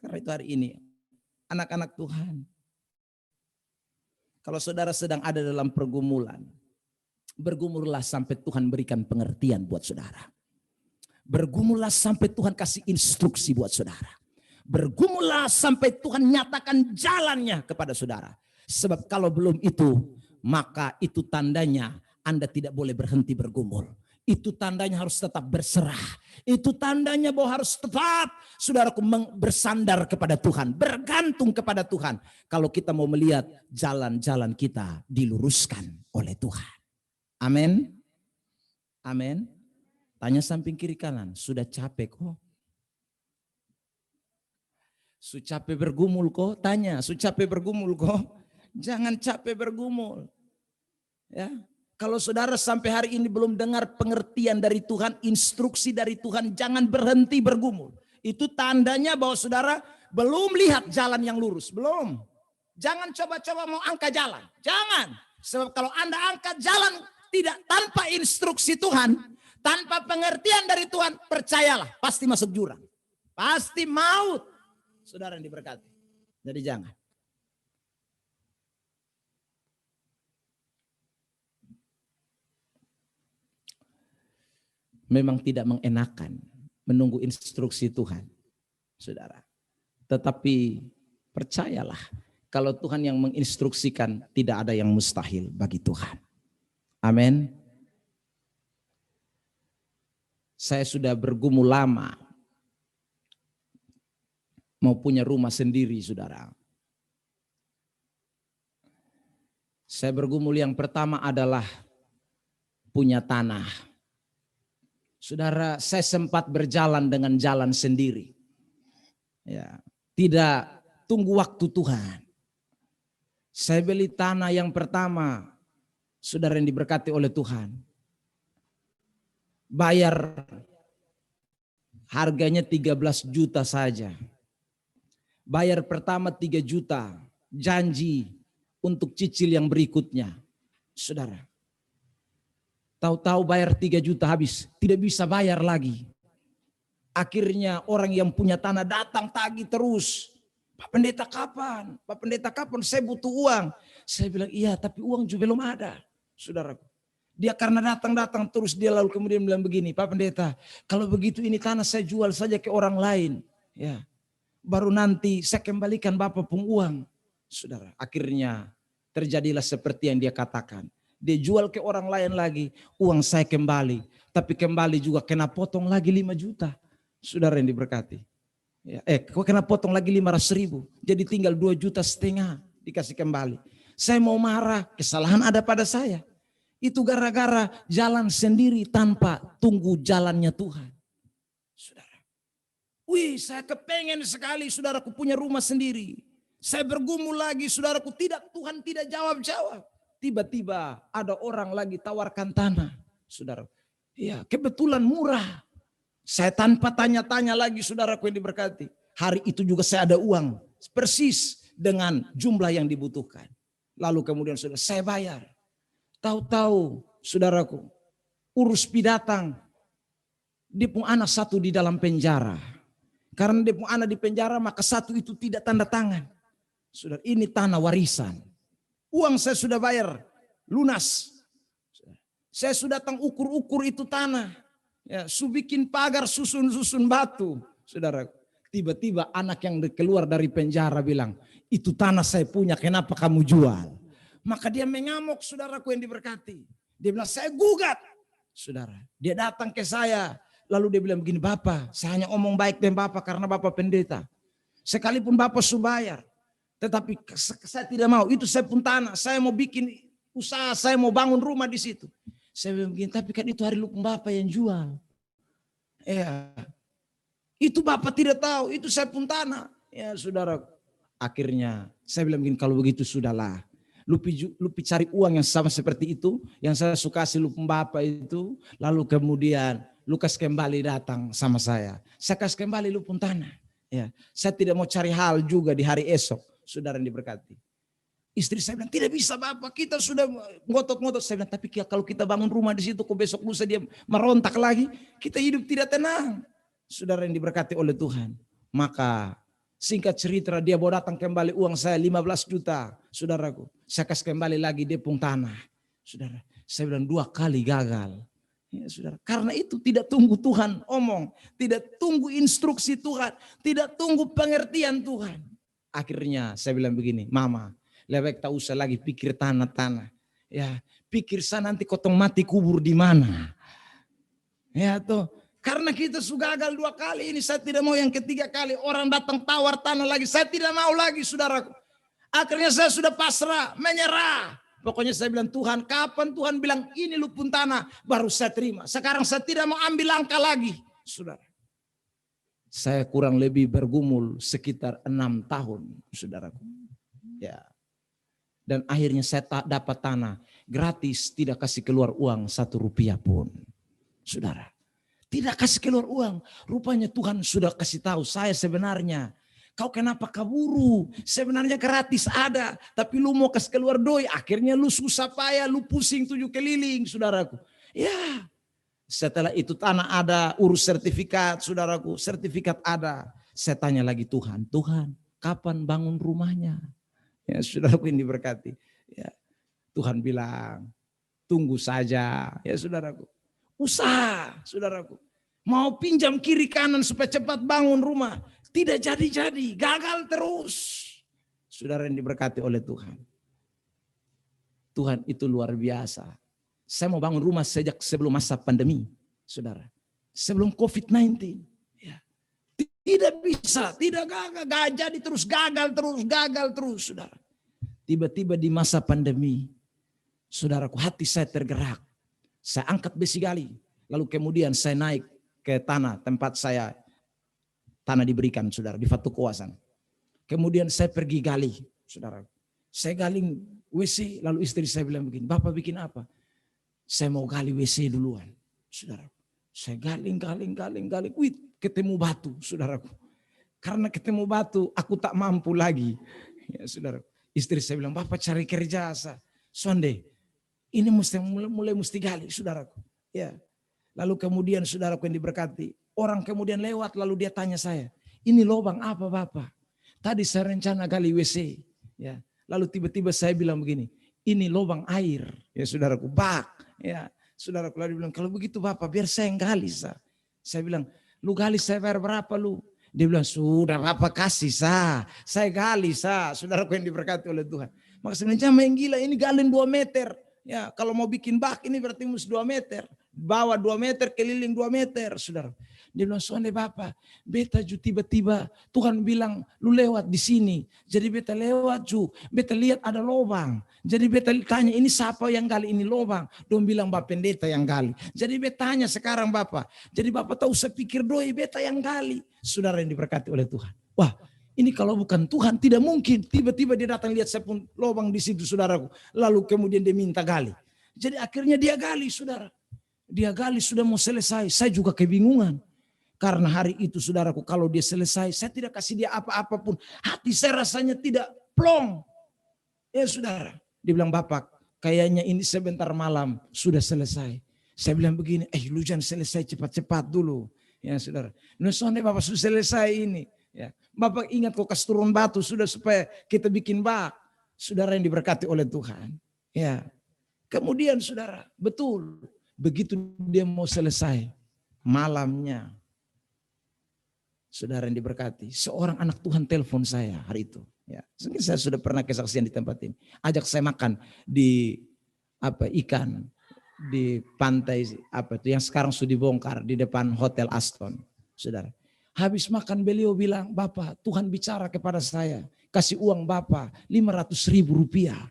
Karena itu hari ini, anak-anak Tuhan, kalau saudara sedang ada dalam pergumulan, bergumullah sampai Tuhan berikan pengertian buat saudara. Bergumullah sampai Tuhan kasih instruksi buat saudara. Bergumullah sampai Tuhan nyatakan jalannya kepada saudara. Sebab kalau belum itu, maka itu tandanya Anda tidak boleh berhenti bergumul. Itu tandanya harus tetap berserah. Itu tandanya bahwa harus tetap, saudaraku, bersandar kepada Tuhan. Bergantung kepada Tuhan. Kalau kita mau melihat jalan-jalan kita diluruskan oleh Tuhan. Amin. Amin. Tanya samping kiri kanan, sudah capek kok? Sudah capek bergumul kok? Tanya, sudah capek bergumul kok? Jangan capek bergumul. Ya, kalau saudara sampai hari ini belum dengar pengertian dari Tuhan, instruksi dari Tuhan, jangan berhenti bergumul. Itu tandanya bahwa saudara belum lihat jalan yang lurus, belum. Jangan coba-coba mau angkat jalan, jangan. Sebab kalau Anda angkat jalan tidak tanpa instruksi Tuhan, tanpa pengertian dari Tuhan, percayalah pasti masuk jurang. Pasti maut. Saudara yang diberkati. Jadi jangan. Memang tidak mengenakan menunggu instruksi Tuhan, saudara. Tetapi percayalah, kalau Tuhan yang menginstruksikan, tidak ada yang mustahil bagi Tuhan. Amin. Saya sudah bergumul lama mau punya rumah sendiri, saudara. Saya bergumul yang pertama adalah punya tanah. Saudara, saya sempat berjalan dengan jalan sendiri. Ya, tidak tunggu waktu Tuhan. Saya beli tanah yang pertama, saudara yang diberkati oleh Tuhan. Bayar harganya 13 juta saja. Bayar pertama 3 juta, janji untuk cicil yang berikutnya. Saudara, tahu-tahu bayar 3 juta habis, tidak bisa bayar lagi. Akhirnya orang yang punya tanah datang tagih terus. Pak Pendeta kapan? Pak Pendeta kapan? Saya butuh uang. Saya bilang iya, tapi uang juga belum ada, saudaraku. Dia karena datang-datang terus, dia lalu kemudian bilang begini, Pak Pendeta, kalau begitu ini tanah saya jual saja ke orang lain. Ya, baru nanti saya kembalikan Bapak pun uang. Saudara, akhirnya terjadilah seperti yang dia katakan. Dia jual ke orang lain lagi, uang saya kembali. Tapi kembali juga kena potong lagi 5 juta. Saudara yang diberkati. Ya, kok kena potong lagi 500.000. Jadi tinggal 2,5 juta dikasih kembali. Saya mau marah, kesalahan ada pada saya. Itu gara-gara jalan sendiri tanpa tunggu jalannya Tuhan. Saudara. Wih, saya kepengen sekali saudaraku punya rumah sendiri. Saya bergumul lagi saudaraku, Tuhan tidak jawab-jawab. Tiba-tiba ada orang lagi tawarkan tanah. Saudara, iya kebetulan murah. Saya tanpa tanya-tanya lagi saudaraku yang diberkati. Hari itu juga saya ada uang. Persis dengan jumlah yang dibutuhkan. Lalu kemudian saudara, saya bayar. Tahu-tahu saudaraku, urus datang, dia pun anak satu di dalam penjara. Karena dia pun anak di penjara, maka satu itu tidak tanda tangan. Saudara, ini tanah warisan. Uang saya sudah bayar, lunas. Saya sudah datang ukur-ukur itu tanah. Ya, bikin pagar susun-susun batu. Saudara, tiba-tiba anak yang keluar dari penjara bilang, itu tanah saya punya, kenapa kamu jual? Maka dia mengamuk, saudaraku yang diberkati. Dia bilang, saya gugat. Saudara, dia datang ke saya. Lalu dia bilang begini, Bapak, saya hanya omong baik dengan Bapak karena Bapak pendeta. Sekalipun Bapak sudah bayar, tetapi saya tidak mau. Itu saya pun tanah, saya mau bikin usaha, saya mau bangun rumah di situ. Saya bilang begini, tapi kan itu hari lupung Bapak yang jual. Ya, itu Bapak tidak tahu, itu saya pun tanah. Ya saudara, akhirnya saya bilang begini, kalau begitu sudahlah. Lupi cari uang yang sama seperti itu, yang saya suka kasih lupung Bapak itu. Lalu kemudian Lukas kembali datang sama saya kasih kembali lupung tanah. Ya, saya tidak mau cari hal juga di hari esok, saudara yang diberkati. Istri saya bilang, tidak bisa Bapak, kita sudah ngotot-ngotot. Saya bilang, tapi kalau kita bangun rumah di situ, kok besok lusa dia merontak lagi, kita hidup tidak tenang. Saudara yang diberkati oleh Tuhan. Maka singkat cerita, dia bawa datang kembali uang saya 15 juta, saudaraku. Saya kasih kembali lagi depung tanah. Saudara, saya bilang 2 kali gagal. Ya, saudara. Karena itu tidak tunggu Tuhan omong, tidak tunggu instruksi Tuhan, tidak tunggu pengertian Tuhan. Akhirnya saya bilang begini, Mama, lebih tak usah lagi pikir tanah-tanah. Ya, pikir saya nanti kotong mati kubur di mana. Ya tuh. Karena kita sudah gagal 2 kali ini, saya tidak mau yang ketiga kali. Orang datang tawar tanah lagi, saya tidak mau lagi saudaraku. Akhirnya saya sudah pasrah, menyerah. Pokoknya saya bilang, Tuhan kapan Tuhan bilang ini lupung tanah, baru saya terima. Sekarang saya tidak mau ambil langkah lagi. Saudara, saya kurang lebih bergumul sekitar 6 tahun saudaraku. Ya. Dan akhirnya saya dapat tanah gratis, tidak kasih keluar uang 1 rupiah pun. Saudara. Tidak kasih keluar uang. Rupanya Tuhan sudah kasih tahu saya sebenarnya. Kau kenapa kaburu? Sebenarnya gratis ada. Tapi lu mau kasih keluar doi. Akhirnya lu susah payah. Lu pusing 7 keliling saudaraku. Ya. Setelah itu tanah ada. Urus sertifikat saudaraku. Sertifikat ada. Saya tanya lagi Tuhan. Tuhan kapan bangun rumahnya? Ya saudaraku yang diberkati. Ya. Tuhan bilang tunggu saja. Ya saudaraku. Usaha, saudaraku. Mau pinjam kiri kanan supaya cepat bangun rumah. Tidak jadi-jadi, gagal terus. Saudara yang diberkati oleh Tuhan. Tuhan itu luar biasa. Saya mau bangun rumah sejak sebelum masa pandemi, saudara. Sebelum COVID-19. Ya. Tidak bisa, tidak gagal, jadi terus gagal terus, saudara. Tiba-tiba di masa pandemi, saudaraku, hati saya tergerak. Saya angkat besi gali, lalu kemudian saya naik ke tanah tempat saya tanah diberikan, saudara, di Fatu Kawasan. Kemudian saya pergi gali, saudara. Saya gali WC, lalu istri saya bilang begini, Bapak bikin apa? Saya mau gali WC duluan, saudara. Saya gali, wih, ketemu batu, saudaraku. Karena ketemu batu, aku tak mampu lagi, ya saudara. Istri saya bilang, Bapak cari kerja, sonde. Ini mulai mesti gali, saudaraku. Ya. Lalu kemudian saudaraku yang diberkati, orang kemudian lewat lalu dia tanya saya, ini lubang apa Bapak? Tadi saya rencana gali WC. Ya. Lalu tiba-tiba saya bilang begini, ini lubang air. Ya saudaraku, bak. Ya. Saudaraku lalu bilang, kalau begitu Bapak biar saya yang gali. Saya bilang, lu gali saya bayar berapa lu? Dia bilang, sudah Bapak kasih saya gali saudaraku yang diberkati oleh Tuhan. Maka sebenarnya main gila, ini galin 2 meter. Ya, kalau mau bikin bak ini berarti mesti 2 meter. Bawah 2 meter, keliling 2 meter, saudara. Dia bilang, soalnya Bapak, beta ju tiba-tiba Tuhan bilang, lu lewat di sini. Jadi beta lewat ju, beta lihat ada lubang. Jadi beta tanya, ini siapa yang gali ini lubang? Dong bilang, Bapak pendeta yang gali. Jadi beta tanya sekarang Bapak. Jadi Bapak tahu saya pikir doi beta yang gali. Saudara yang diberkati oleh Tuhan. Wah, ini kalau bukan Tuhan tidak mungkin. Tiba-tiba dia datang lihat saya pun lubang di situ saudaraku. Lalu kemudian dia minta gali. Jadi akhirnya dia gali saudara. Dia gali sudah mau selesai. Saya juga kebingungan. Karena hari itu saudaraku kalau dia selesai saya tidak kasih dia apa-apa pun. Hati saya rasanya tidak plong. Ya saudara. Dia bilang Bapak kayaknya ini sebentar malam sudah selesai. Saya bilang begini. Lu jangan selesai cepat-cepat dulu. Ya saudara. Nah soalnya Bapak sudah selesai ini. Ya, Bapak ingat kok kasih turun batu sudah supaya kita bikin bak. Saudara yang diberkati oleh Tuhan. Ya. Kemudian saudara, betul. Begitu dia mau selesai malamnya. Saudara yang diberkati, seorang anak Tuhan telepon saya hari itu. Ya, mungkin saya sudah pernah kesaksian di tempat ini. Ajak saya makan di ikan di pantai apa itu yang sekarang sudah dibongkar di depan Hotel Aston, saudara. Habis makan beliau bilang, Bapak, Tuhan bicara kepada saya, kasih uang Bapak 500.000 rupiah.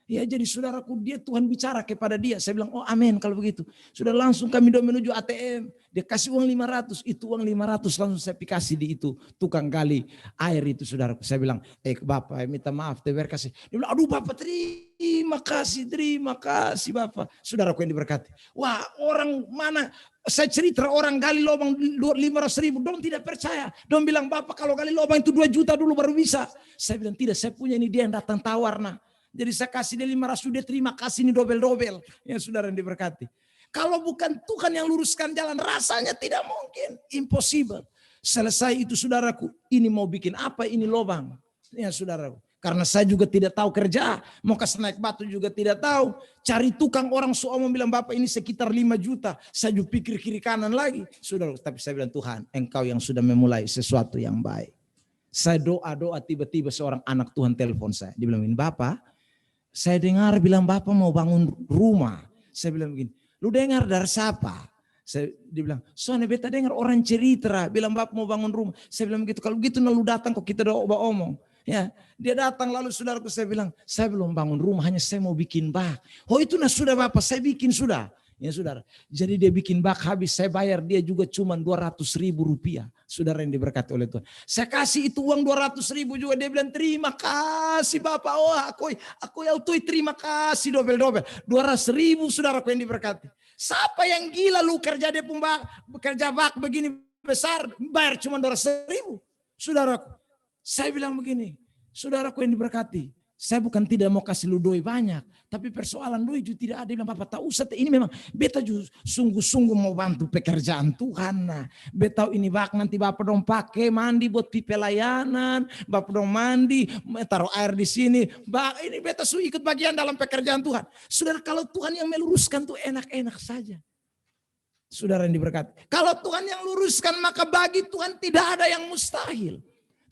Ya jadi saudaraku, Tuhan bicara kepada dia. Saya bilang, oh amin kalau begitu. Sudah langsung kami menuju ATM. Dia kasih uang 500. Itu uang 500 langsung saya kasih di itu. Tukang gali air itu saudaraku. Saya bilang, Bapak minta maaf. Dia bilang, aduh Bapak terima kasih Bapak. Saudaraku yang diberkati. Wah orang mana, saya cerita orang gali lubang 500.000. Dong tidak percaya. Dong bilang, Bapak kalau gali lubang itu 2 juta dulu baru bisa. Saya bilang, tidak, saya punya ini dia yang datang tawar nah. Jadi saya kasih dia 500, dia terima kasih ini dobel-dobel. Ya saudara yang diberkati. Kalau bukan Tuhan yang luruskan jalan, rasanya tidak mungkin. Impossible. Selesai itu saudaraku, ini mau bikin apa ini lubang. Ya saudaraku. Karena saya juga tidak tahu kerja. Mau kasih naik batu juga tidak tahu. Cari tukang orang soal bilang, Bapak ini sekitar 5 juta. Saya juga pikir kiri kanan lagi. Saudara, tapi saya bilang, Tuhan engkau yang sudah memulai sesuatu yang baik. Saya doa-doa tiba-tiba seorang anak Tuhan telepon saya. Dia bilang, Bapak, saya dengar bilang Bapak mau bangun rumah. Saya bilang begini, lu dengar dari siapa? Dia bilang, soalnya beta dengar orang cerita bilang Bapak mau bangun rumah. Saya bilang begitu, kalau begitu lu datang kok kita doa omong. Ya, dia datang lalu saudaraku saya bilang, saya belum bangun rumah, hanya saya mau bikin bak. Oh itu sudah Bapak, saya bikin sudah. Ya saudara, jadi dia bikin bak habis, saya bayar dia juga cuma 200.000 rupiah. Saudara yang diberkati oleh Tuhan. Saya kasih itu uang 200.000 juga, dia bilang terima kasih Bapak. Oh aku ya tuh terima kasih dobel-dobel. 200.000 saudaraku yang diberkati. Siapa yang gila lu kerja dia pun bekerja bak begini besar, bayar cuma 200.000. Saudaraku, saya bilang begini, saudaraku yang diberkati. Saya bukan tidak mau kasih lu doi banyak, tapi persoalan doi juga tidak ada. Bilang Bapak tak usah, ini memang beta sungguh-sungguh mau bantu pekerjaan Tuhan. Nah, beta ini bak nanti Bapak dong pakai mandi buat pipi layanan, Bapak dong mandi, taruh air di sini. Bak ini beta ikut bagian dalam pekerjaan Tuhan. Saudara, kalau Tuhan yang meluruskan tuh enak-enak saja. Saudara yang diberkati. Kalau Tuhan yang luruskan maka bagi Tuhan tidak ada yang mustahil.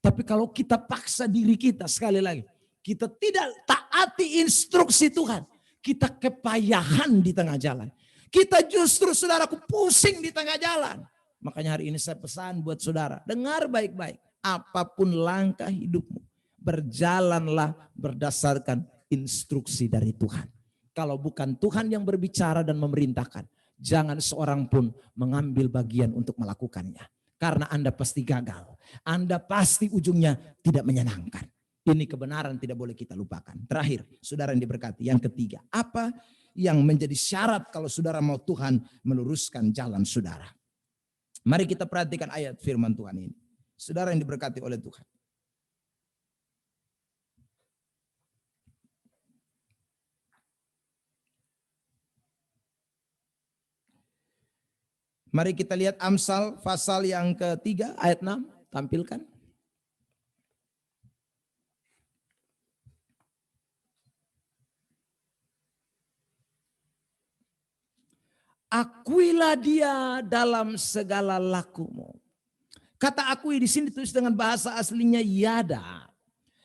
Tapi kalau kita paksa diri kita sekali lagi, kita tidak taati instruksi Tuhan. Kita kepayahan di tengah jalan. Kita justru saudaraku pusing di tengah jalan. Makanya hari ini saya pesan buat saudara. Dengar baik-baik. Apapun langkah hidupmu. Berjalanlah berdasarkan instruksi dari Tuhan. Kalau bukan Tuhan yang berbicara dan memerintahkan. Jangan seorang pun mengambil bagian untuk melakukannya. Karena Anda pasti gagal. Anda pasti ujungnya tidak menyenangkan. Ini kebenaran tidak boleh kita lupakan. Terakhir, saudara yang diberkati. Yang ketiga, apa yang menjadi syarat kalau saudara mau Tuhan meluruskan jalan saudara? Mari kita perhatikan ayat firman Tuhan ini. Saudara yang diberkati oleh Tuhan. Mari kita lihat Amsal pasal yang ketiga ayat 6. Tampilkan. Akuilah dia dalam segala lakumu. Kata akui di sini ditulis dengan bahasa aslinya yada.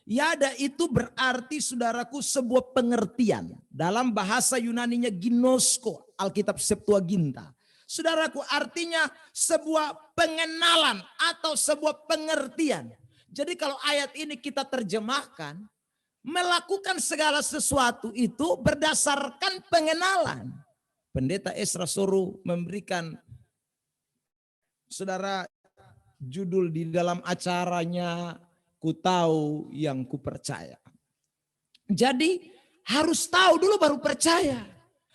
Yada itu berarti saudaraku sebuah pengertian. Dalam bahasa Yunaninya ginosko, Alkitab Septuaginta. Saudaraku artinya sebuah pengenalan atau sebuah pengertian. Jadi kalau ayat ini kita terjemahkan, melakukan segala sesuatu itu berdasarkan pengenalan. Pendeta Esra Soru memberikan saudara judul di dalam acaranya, Ku Tahu Yang Ku Percaya. Jadi harus tahu dulu baru percaya.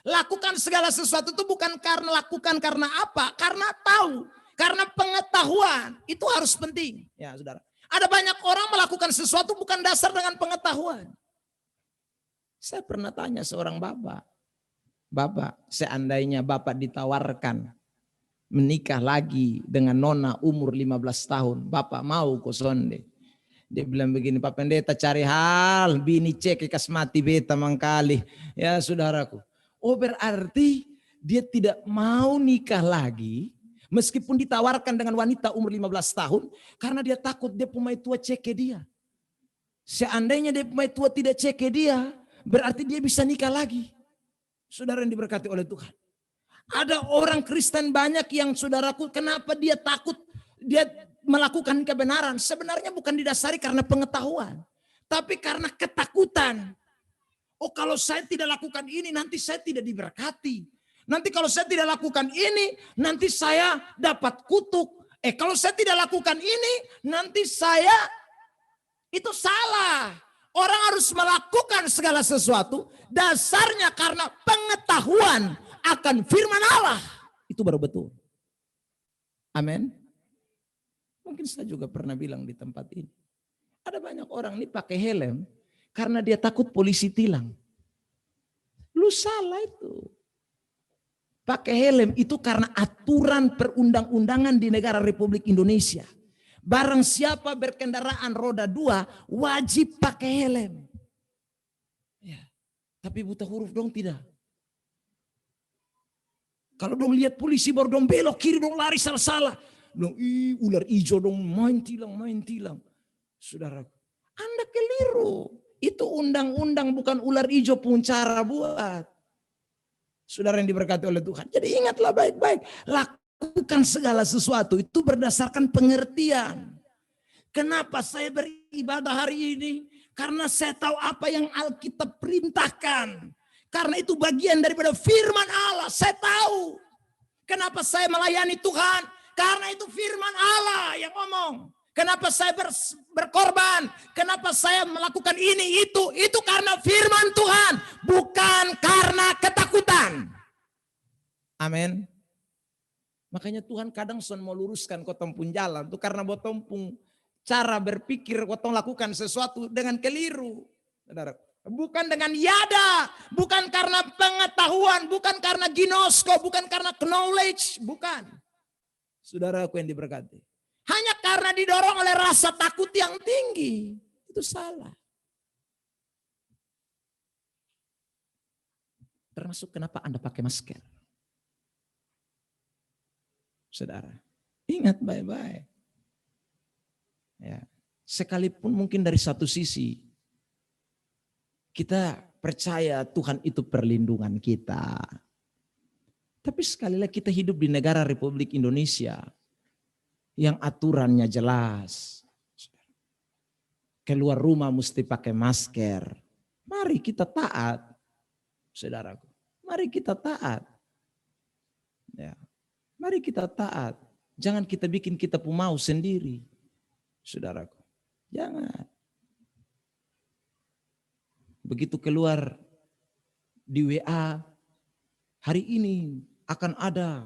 Lakukan segala sesuatu itu bukan karena lakukan karena apa? Karena tahu, karena pengetahuan. Itu harus penting. Ya saudara. Ada banyak orang melakukan sesuatu bukan dasar dengan pengetahuan. Saya pernah tanya seorang bapak. Bapak, seandainya Bapak ditawarkan menikah lagi dengan nona umur 15 tahun, Bapak mau kok sonde? Dia bilang begini, Pak Pendeta cari hal, bini cek ikas mati beta mangkali. Ya saudaraku, oh berarti dia tidak mau nikah lagi, meskipun ditawarkan dengan wanita umur 15 tahun, karena dia takut dia pemain tua ceke dia. Seandainya dia pemain tua tidak ceke dia, berarti dia bisa nikah lagi. Saudara yang diberkati oleh Tuhan. Ada orang Kristen banyak yang saudaraku, kenapa dia takut dia melakukan kebenaran? Sebenarnya bukan didasari karena pengetahuan, tapi karena ketakutan. Oh, kalau saya tidak lakukan ini nanti saya tidak diberkati. Nanti kalau saya tidak lakukan ini nanti saya dapat kutuk. Kalau saya tidak lakukan ini nanti saya, itu salah. Orang harus melakukan segala sesuatu dasarnya karena pengetahuan akan firman Allah. Itu baru betul. Amin. Mungkin saya juga pernah bilang di tempat ini. Ada banyak orang nih pakai helm karena dia takut polisi tilang. Lu salah itu. Pakai helm itu karena aturan perundang-undangan di negara Republik Indonesia. Barang siapa berkendaraan roda 2 wajib pakai helm. Ya, tapi buta huruf dong tidak. Kalau dong lihat polisi baru dong belok kiri dong lari salah-salah. Dong ular hijau dong main tilang. Saudara, Anda keliru. Itu undang-undang bukan ular hijau pun cara buat. Saudara yang diberkati oleh Tuhan. Jadi ingatlah baik-baik. Lakukan segala sesuatu itu berdasarkan pengertian. Kenapa saya beribadah hari ini? Karena saya tahu apa yang Alkitab perintahkan. Karena itu bagian daripada firman Allah. Saya tahu. Kenapa saya melayani Tuhan? Karena itu firman Allah yang ngomong. Kenapa saya berkorban? Kenapa saya melakukan ini, itu? Itu karena firman Tuhan. Bukan karena ketakutan. Amin. Makanya Tuhan kadang son mau luruskan kotong pun jalan. Itu karena botong pun cara berpikir kotong lakukan sesuatu dengan keliru. Saudara. Bukan dengan yada. Bukan karena pengetahuan. Bukan karena ginosko. Bukan karena knowledge. Bukan. Saudaraku yang diberkati. Hanya karena didorong oleh rasa takut yang tinggi. Itu salah. Termasuk kenapa Anda pakai masker. Saudara, ingat baik-baik. Ya, sekalipun mungkin dari satu sisi, kita percaya Tuhan itu perlindungan kita. Tapi sekali lagi kita hidup di negara Republik Indonesia yang aturannya jelas. Keluar rumah mesti pakai masker. Mari kita taat, saudaraku. Mari kita taat. Ya. Mari kita taat. Jangan kita bikin kita mau sendiri, saudaraku. Jangan. Begitu keluar di WA, hari ini akan ada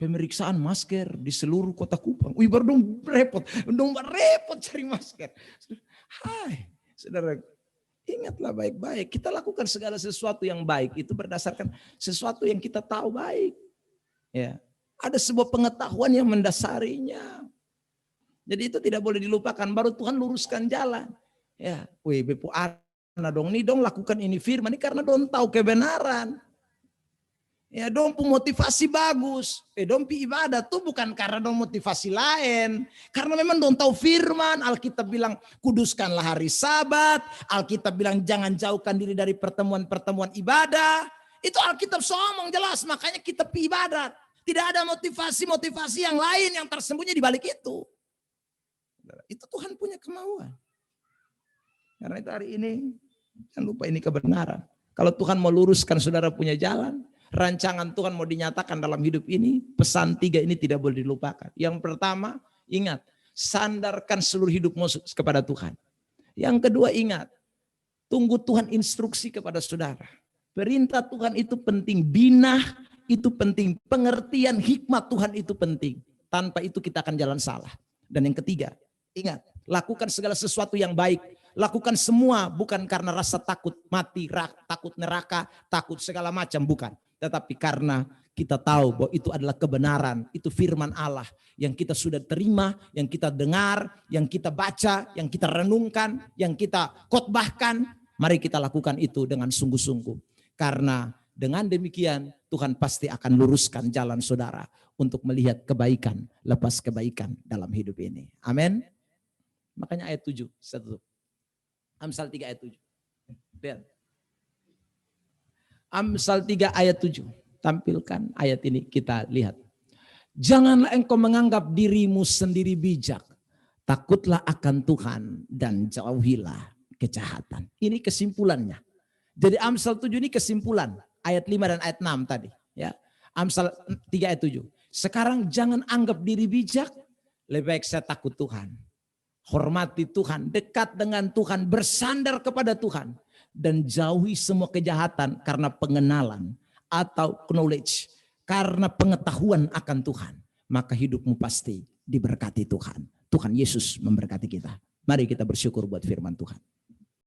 pemeriksaan masker di seluruh kota Kupang. Wih, baru dong repot cari masker. Hai, saudara, ingatlah baik-baik. Kita lakukan segala sesuatu yang baik itu berdasarkan sesuatu yang kita tahu baik. Ya, ada sebuah pengetahuan yang mendasarinya. Jadi itu tidak boleh dilupakan. Baru Tuhan luruskan jalan. Ya, wih, bepu ana dong, nih dong lakukan ini firman ini karena dong tahu kebenaran. Ya dong motivasi bagus. Dong pi ibadah tuh bukan karena dong motivasi lain. Karena memang dong tahu firman. Alkitab bilang kuduskanlah hari Sabat. Alkitab bilang jangan jauhkan diri dari pertemuan-pertemuan ibadah. Itu Alkitab ngomong jelas. Makanya kita pi ibadat. Tidak ada motivasi-motivasi yang lain yang tersembunyi di balik itu. Itu Tuhan punya kemauan. Karena itu hari ini jangan lupa ini kebenaran. Kalau Tuhan mau luruskan saudara punya jalan. Rancangan Tuhan mau dinyatakan dalam hidup ini, pesan 3 ini tidak boleh dilupakan. Yang pertama, ingat, sandarkan seluruh hidupmu kepada Tuhan. Yang kedua, ingat, tunggu Tuhan instruksi kepada saudara. Perintah Tuhan itu penting, binah itu penting, pengertian hikmat Tuhan itu penting. Tanpa itu kita akan jalan salah. Dan yang ketiga, ingat, lakukan segala sesuatu yang baik. Lakukan semua bukan karena rasa takut mati, takut neraka, takut segala macam, bukan. Tetapi karena kita tahu bahwa itu adalah kebenaran, itu firman Allah yang kita sudah terima, yang kita dengar, yang kita baca, yang kita renungkan, yang kita khotbahkan. Mari kita lakukan itu dengan sungguh-sungguh. Karena dengan demikian Tuhan pasti akan luruskan jalan saudara untuk melihat kebaikan, lepas kebaikan dalam hidup ini. Amin. Makanya ayat 7, saya tutup. Amsal 3 ayat 7. Lihat. Amsal 3 ayat 7. tampilkan ayat ini, kita lihat. Janganlah engkau menganggap dirimu sendiri bijak. Takutlah akan Tuhan dan jauhilah kejahatan. Ini kesimpulannya. Jadi Amsal 7 ini kesimpulan. Ayat 5 dan ayat 6 tadi. Ya. Amsal 3 ayat 7. Sekarang jangan anggap diri bijak. Lebih baik saya takut Tuhan. Hormati Tuhan. Dekat dengan Tuhan. Bersandar kepada Tuhan. Dan jauhi semua kejahatan karena pengenalan. Atau knowledge. Karena pengetahuan akan Tuhan. Maka hidupmu pasti diberkati Tuhan. Tuhan Yesus memberkati kita. Mari kita bersyukur buat firman Tuhan.